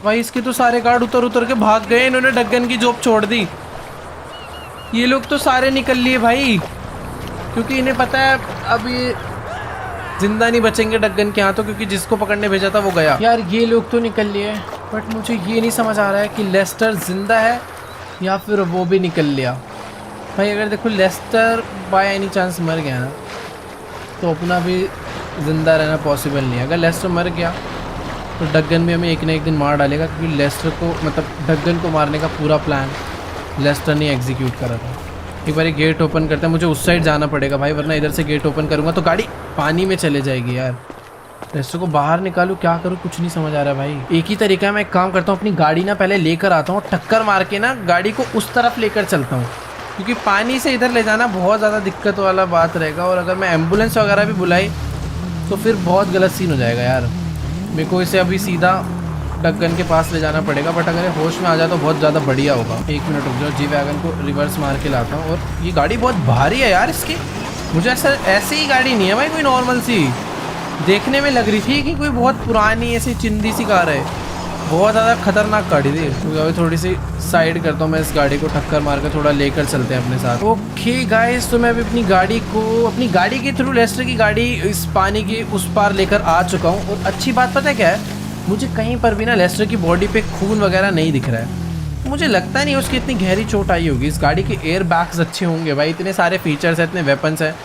भाई इसके तो सारे गार्ड उतर उतर के भाग गए, इन्होंने ढक्कन की जॉब छोड़ दी। ये लोग तो सारे निकल लिए भाई, क्योंकि इन्हें पता है अब ये जिंदा नहीं बचेंगे ढक्कन के हाथों, क्योंकि जिसको पकड़ने भेजा था वो गया। यार ये लोग तो निकल लिए, बट मुझे ये नहीं समझ आ रहा है कि लेस्टर जिंदा है या फिर वो भी निकल लिया। भाई अगर देखो लेस्टर बाय एनी चांस मर गया ना, तो अपना भी ज़िंदा रहना पॉसिबल नहीं है। अगर लेस्टर मर गया तो ढक्कन भी हमें एक ना एक दिन मार डालेगा, क्योंकि लेस्टर को मतलब ढक्कन को मारने का पूरा प्लान लेस्टर ने एग्जीक्यूट करा था। एक बार गेट ओपन करते हैं, मुझे उस साइड जाना पड़ेगा भाई, वरना इधर से गेट ओपन करूँगा तो गाड़ी पानी में चले जाएगी। यार लेस्टर को बाहर निकालूँ, क्या करूँ, कुछ नहीं समझ आ रहा है भाई। एक ही तरीका है, मैं एक काम करता हूँ, अपनी गाड़ी ना पहले लेकर आता हूँ, टक्कर मार के ना गाड़ी को उस तरफ लेकर चलता हूँ, क्योंकि पानी से इधर ले जाना बहुत ज़्यादा दिक्कत वाला बात रहेगा। और अगर मैं एम्बुलेंस वगैरह भी बुलाई तो फिर बहुत गलत सीन हो जाएगा यार। मेरे को इसे अभी सीधा ढक्कन के पास ले जाना पड़ेगा, बट अगर होश में आ जाए तो बहुत ज़्यादा बढ़िया होगा। एक मिनट रुक जाओ, जी वैगन को रिवर्स मार के लाता हूँ। और ये गाड़ी बहुत भारी है यार इसकी, मुझे ऐसे ही गाड़ी नहीं है भाई, कोई नॉर्मल सी देखने में लग रही थी कि कोई बहुत पुरानी ऐसी चिंदी सी कार है। बहुत ज़्यादा खतरनाक गाड़ी थी। तो अभी थोड़ी सी साइड करता हूँ मैं इस गाड़ी को, टक्कर मार कर थोड़ा लेकर चलते हैं अपने साथ। ओके गाइस, तो मैं अभी अपनी गाड़ी के थ्रू लेस्टर की गाड़ी इस पानी के उस पार लेकर आ चुका हूँ। और अच्छी बात पता है क्या है, मुझे कहीं पर भी ना लेस्टर की बॉडी पे खून वगैरह नहीं दिख रहा है। मुझे लगता नहीं उसकी इतनी गहरी चोट आई होगी। इस गाड़ी के एयर बैग्स अच्छे होंगे भाई, इतने सारे फीचर्स हैं, इतने वेपन्स हैं,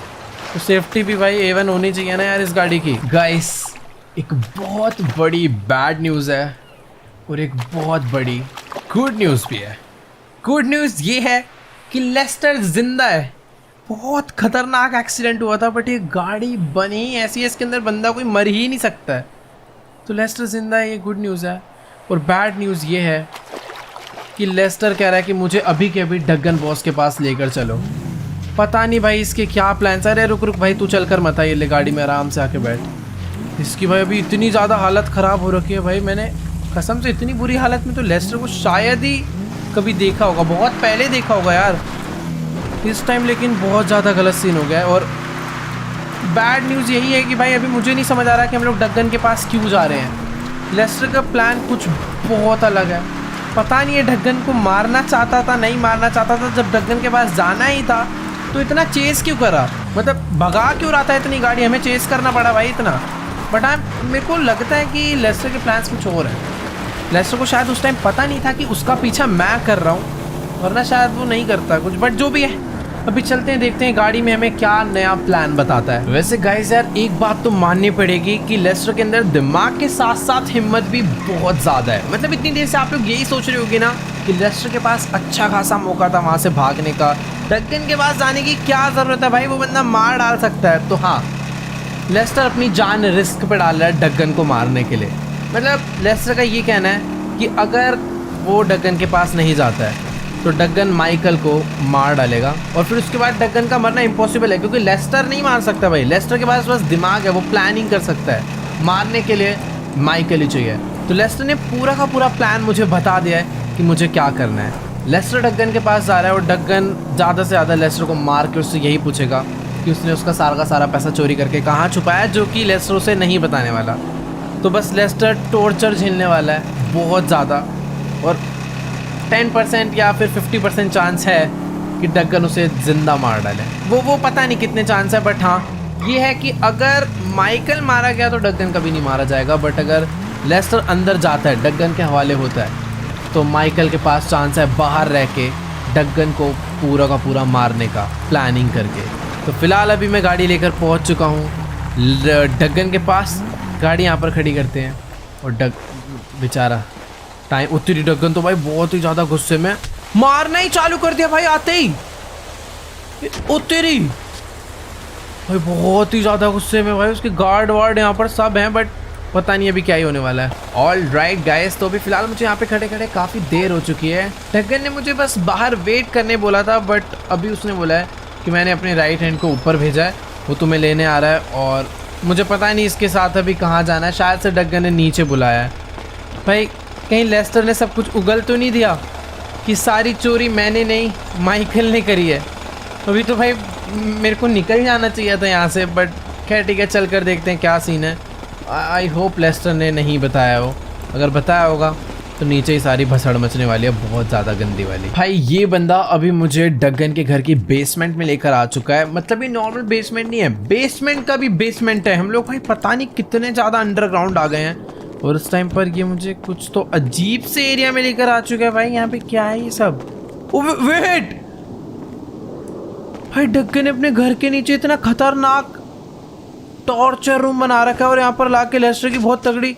तो सेफ्टी भी भाई A1 होनी चाहिए ना यार इस गाड़ी की। गाइस एक बहुत बड़ी बैड न्यूज़ है और एक बहुत बड़ी गुड न्यूज़ भी है। गुड न्यूज़ ये है कि लेस्टर जिंदा है। बहुत खतरनाक एक्सीडेंट हुआ था, बट ये गाड़ी बनी ऐसी है इसके अंदर बंदा कोई मर ही नहीं सकता है, तो लेस्टर जिंदा है, ये गुड न्यूज़ है। और बैड न्यूज़ ये है कि लेस्टर कह रहा है कि मुझे अभी के अभी ढक्कन बॉस के पास लेकर चलो। पता नहीं भाई इसके क्या प्लान्स। अरे रुक रुक भाई, तू चल कर मत आइए, ले गाड़ी में आराम से आके बैठ। इसकी भाई अभी इतनी ज़्यादा हालत ख़राब हो रखी है भाई, मैंने कसम से इतनी बुरी हालत में तो लेस्टर को शायद ही कभी देखा होगा, बहुत पहले देखा होगा यार इस टाइम, लेकिन बहुत ज़्यादा गलत सीन हो गया है। और बैड न्यूज़ यही है कि भाई अभी मुझे नहीं समझ आ रहा कि हम लोग ढक्कन के पास क्यों जा रहे हैं। लेस्टर का प्लान कुछ बहुत अलग है, पता नहीं ये ढक्कन को मारना चाहता था, नहीं मारना चाहता था। जब ढक्कन के पास जाना ही था तो इतना चेस क्यों करा, मतलब भगा क्यों रहा था इतनी गाड़ी, हमें चेस करना पड़ा भाई इतना। बट मेरे को लगता है कि लेस्टर के प्लान्स कुछ और हैं। लेस्टर को शायद उस टाइम पता नहीं था कि उसका पीछा मैं कर रहा हूँ, वरना शायद वो नहीं करता कुछ। बट जो भी है, अभी चलते हैं, देखते हैं गाड़ी में हमें क्या नया प्लान बताता है। वैसे गाइस यार एक बात तो माननी पड़ेगी कि लेस्टर के अंदर दिमाग के साथ साथ हिम्मत भी बहुत ज़्यादा है। मतलब इतनी देर से आप लोग यही सोच रहे होगे ना कि लेस्टर के पास अच्छा खासा मौका था वहाँ से भागने का, ढक्कन के पास जाने की क्या ज़रूरत है भाई, वो बंदा मार डाल सकता है। तो हाँ, लेस्टर अपनी जान रिस्क पे डाल रहा है ढक्कन को मारने के लिए। मतलब लेस्टर का ये कहना है कि अगर वो ढक्कन के पास नहीं जाता है तो डगन माइकल को मार डालेगा और फिर उसके बाद डगन का मरना इम्पॉसिबल है क्योंकि लेस्टर नहीं मार सकता भाई। लेस्टर के पास बस दिमाग है, वो प्लानिंग कर सकता है, मारने के लिए माइकल ही चाहिए। तो लेस्टर ने पूरा का पूरा प्लान मुझे बता दिया है कि मुझे क्या करना है। लेस्टर डगन के पास जा रहा है और डगन ज़्यादा से ज़्यादा लेस्टर को मार के उससे यही पूछेगा कि उसने उसका सारा का सारा पैसा चोरी करके कहाँ छुपाया, जो कि लेस्टर उसे नहीं बताने वाला। तो बस लेस्टर टॉर्चर झेलने वाला है बहुत ज़्यादा, और 10% या फिर 50% चांस है कि डगन उसे ज़िंदा मार डाले। वो पता नहीं कितने चांस है, बट हाँ ये है कि अगर माइकल मारा गया तो डगन कभी नहीं मारा जाएगा, बट अगर लेस्टर अंदर जाता है, डगन के हवाले होता है, तो माइकल के पास चांस है बाहर रह के डगन को पूरा का पूरा मारने का, प्लानिंग करके। तो फिलहाल अभी मैं गाड़ी लेकर पहुंच चुका हूं डगन के पास। गाड़ी यहाँ पर खड़ी करते हैं और बेचारा टाइम उतरी। डगन तो भाई बहुत ही ज़्यादा गुस्से में मारना ही चालू कर दिया भाई, आते ही उतरी भाई बहुत ही ज़्यादा गुस्से में भाई। उसके गार्ड वार्ड यहाँ पर सब हैं, बट पता नहीं अभी क्या ही होने वाला है। ऑल राइट गाइस, तो अभी फिलहाल मुझे यहाँ पे खड़े खड़े काफ़ी देर हो चुकी है। डगन ने मुझे बस बाहर वेट करने बोला था, बट अभी उसने बोला है कि मैंने अपने राइट हैंड को ऊपर भेजा है, वो तुम्हें लेने आ रहा है, और मुझे पता नहीं इसके साथ अभी कहाँ जाना है। शायद से डगन ने नीचे बुलाया है भाई। कहीं लेस्टर ने सब कुछ उगल तो नहीं दिया कि सारी चोरी मैंने नहीं माइकल ने करी है। अभी तो भाई मेरे को निकल जाना चाहिए था यहाँ से, बट खैर ठीक है, चल कर देखते हैं क्या सीन है। आई होप लेस्टर ने नहीं बताया हो, अगर बताया होगा तो नीचे ही सारी भसड़ मचने वाली है, बहुत ज़्यादा गंदी वाली। भाई ये बंदा अभी मुझे डगन के घर की बेसमेंट में लेकर आ चुका है। मतलब ये नॉर्मल बेसमेंट नहीं है, बेसमेंट का भी बेसमेंट है। हम लोग भाई पता नहीं कितने ज़्यादा अंडरग्राउंड आ गए हैं, और उस टाइम पर ये मुझे कुछ तो अजीब से एरिया में लेकर आ चुका है। भाई यहाँ पे क्या है ये सब? वेट भाई, डगन ने अपने घर के नीचे इतना खतरनाक टॉर्चर रूम बना रखा है, और यहाँ पर लाके लेस्टर की बहुत तगड़ी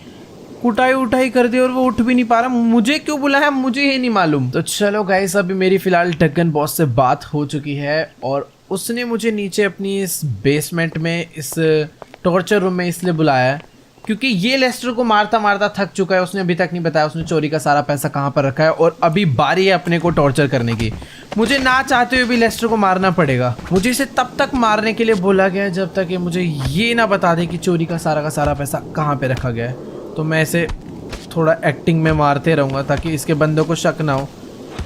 कुटाई उठाई कर दी, और वो उठ भी नहीं पा रहा। मुझे क्यों बुलाया मुझे ये नहीं मालूम। तो चलो गाइस, अभी मेरी फिलहाल डगन बॉस से बात हो चुकी है, और उसने मुझे नीचे अपनी इस बेसमेंट में, इस टॉर्चर रूम में इसलिए बुलाया है क्योंकि ये लेस्टर को मारता मारता थक चुका है। उसने अभी तक नहीं बताया उसने चोरी का सारा पैसा कहाँ पर रखा है, और अभी बारी है अपने को टॉर्चर करने की। मुझे ना चाहते हुए भी लेस्टर को मारना पड़ेगा। मुझे इसे तब तक मारने के लिए बोला गया है जब तक ये मुझे ये ना बता दे कि चोरी का सारा पैसा कहाँ पे रखा गया है। तो मैं इसे थोड़ा एक्टिंग में मारते रहूँगा ताकि इसके बंदों को शक ना हो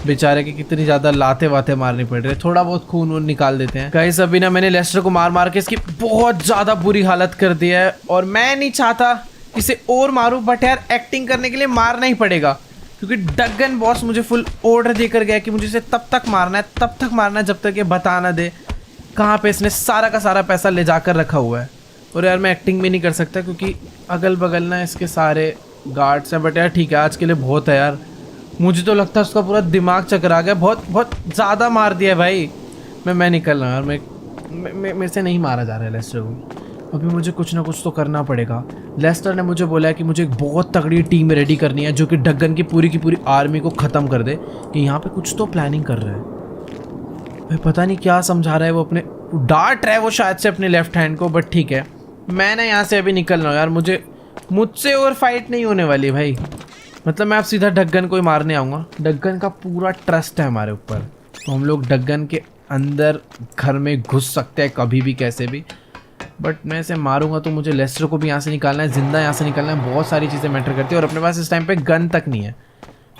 बेचारे की कितनी ज़्यादा लाते वाते मारनी पड़ रही है। थोड़ा बहुत खून वून निकाल देते हैं। गाइस अभी ना मैंने लेस्टर को मार मार के इसकी बहुत ज़्यादा बुरी हालत कर दी है, और मैं नहीं चाहता इसे और मारूं, बट यार एक्टिंग करने के लिए मारना ही पड़ेगा क्योंकि डगन बॉस मुझे फुल ऑर्डर देकर गया कि मुझे इसे तब तक मारना है जब तक ये बता ना दे कहाँ पे इसने सारा का सारा पैसा ले जाकर रखा हुआ है। और यार मैं एक्टिंग भी नहीं कर सकता क्योंकि अगल बगल ना इसके सारे गार्ड्स हैं, बट यार ठीक है आज के लिए बहुत है यार। मुझे तो लगता है उसका पूरा दिमाग चकरा गया, बहुत ज़्यादा मार दिया है भाई। मैं निकल रहा हूँ यार, मेरे से नहीं मारा जा रहा है लेस्टर को। अभी मुझे कुछ ना कुछ तो करना पड़ेगा। लेस्टर ने मुझे बोला है कि मुझे एक बहुत तगड़ी टीम रेडी करनी है जो कि डगन की पूरी आर्मी को ख़त्म कर दे, कि यहाँ पे कुछ तो प्लानिंग कर रहा है भाई। पता नहीं क्या समझा रहा है वो, अपने डांट रहा है वो शायद से अपने लेफ्ट हैंड को, बट ठीक है मैं ना यहाँ से अभी निकल रहा हूँ यार। मुझसे और फाइट नहीं होने वाली भाई। मतलब मैं अब सीधा डगन को ही मारने आऊँगा। डगन का पूरा ट्रस्ट है हमारे ऊपर, तो हम लोग डगन के अंदर घर में घुस सकते हैं कभी भी कैसे भी, बट मैं इसे मारूंगा तो मुझे लेस्टर को भी यहाँ से निकालना है, जिंदा यहाँ से निकालना है। बहुत सारी चीज़ें मैटर करती है, और अपने पास इस टाइम पे गन तक नहीं है।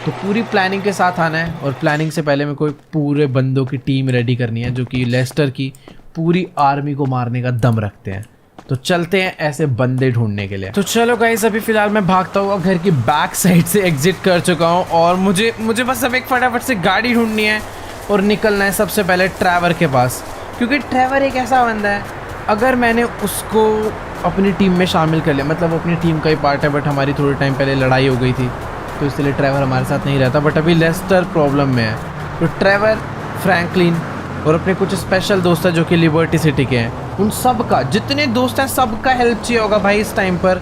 तो पूरी प्लानिंग के साथ आना है, और प्लानिंग से पहले मेरे को पूरे बंदों की टीम रेडी करनी है जो कि लेस्टर की पूरी आर्मी को मारने का दम रखते हैं। तो चलते हैं ऐसे बंदे ढूंढने के लिए। तो चलो गाइस अभी फिलहाल मैं भागता हुआ घर की बैक साइड से एग्जिट कर चुका हूँ, और मुझे बस अब एक फटाफट से गाड़ी ढूंढनी है और निकलना है सबसे पहले ट्रैवर के पास, क्योंकि ट्रैवर एक ऐसा बंदा है अगर मैंने उसको अपनी टीम में शामिल कर लिया, मतलब अपनी टीम का ही पार्ट है, बट हमारी थोड़े टाइम पहले लड़ाई हो गई थी तो इसलिए ट्रैवर हमारे साथ नहीं रहता, बट अभी लेस्टर प्रॉब्लम में है। तो ट्रैवर, फ्रैंकलिन और अपने कुछ स्पेशल दोस्त हैं जो कि लिबर्टी सिटी के हैं, उन सब का, जितने दोस्त हैं सबका हेल्प चाहिए होगा भाई इस टाइम पर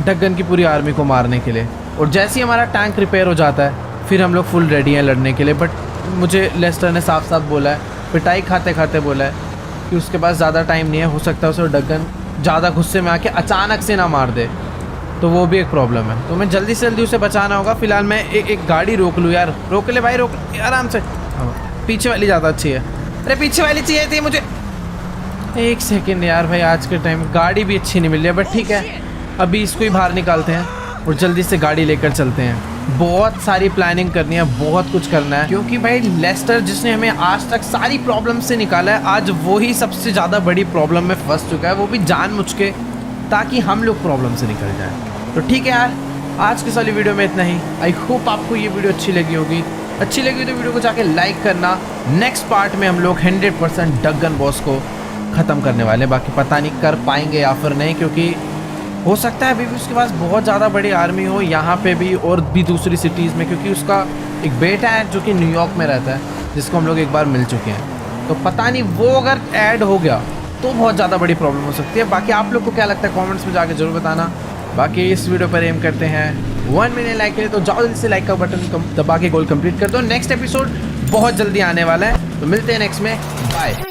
डगन की पूरी आर्मी को मारने के लिए। और जैसे ही हमारा टैंक रिपेयर हो जाता है फिर हम लोग फुल रेडी हैं लड़ने के लिए। बट मुझे लेस्टर ने साफ साफ बोला है, पिटाई खाते खाते बोला है कि उसके पास ज़्यादा टाइम नहीं है, हो सकता है उसे डगन ज़्यादा गुस्से में आके अचानक से ना मार दे। तो वो भी एक प्रॉब्लम है। तो मैं जल्दी से जल्दी उसे बचाना होगा। फिलहाल मैं एक गाड़ी रोक लूँ यार। रोक ले भाई, रोक आराम से। पीछे वाली ज़्यादा अच्छी है। अरे पीछे वाली चाहिए थी मुझे। एक सेकेंड यार भाई, आज के टाइम गाड़ी भी अच्छी नहीं मिल रही है, बट ठीक है अभी इसको ही बाहर निकालते हैं और जल्दी से गाड़ी लेकर चलते हैं। बहुत सारी प्लानिंग करनी है, बहुत कुछ करना है, क्योंकि भाई लेस्टर जिसने हमें आज तक सारी प्रॉब्लम से निकाला है, आज वही सबसे ज़्यादा बड़ी प्रॉब्लम में फंस चुका है, वो भी जानबूझ के, ताकि हम लोग प्रॉब्लम से निकल जाए। तो ठीक है यार, आज की सारी वीडियो में इतना ही। आई होप आपको ये वीडियो अच्छी लगी होगी। अच्छी लगी तो वीडियो को जाके लाइक करना। नेक्स्ट पार्ट में हम लोग 100% डक गन बॉस को ख़त्म करने वाले हैं। बाकी पता नहीं कर पाएंगे या फिर नहीं, क्योंकि हो सकता है अभी भी उसके पास बहुत ज़्यादा बड़ी आर्मी हो यहाँ पे भी और भी दूसरी सिटीज़ में, क्योंकि उसका एक बेटा है जो कि न्यूयॉर्क में रहता है, जिसको हम लोग एक बार मिल चुके हैं। तो पता नहीं वो अगर ऐड हो गया तो बहुत ज़्यादा बड़ी प्रॉब्लम हो सकती है। बाकी आप लोग को क्या लगता है कमेंट्स में जाके जरूर बताना। बाकी इस वीडियो पर एम करते हैं 1 मिलियन लाइक के लिए, तो जाओ जल्दी से लाइक का बटन दबा के गोल कंप्लीट कर दो। नेक्स्ट एपिसोड बहुत जल्दी आने वाला है, तो मिलते हैं नेक्स्ट में। बाय।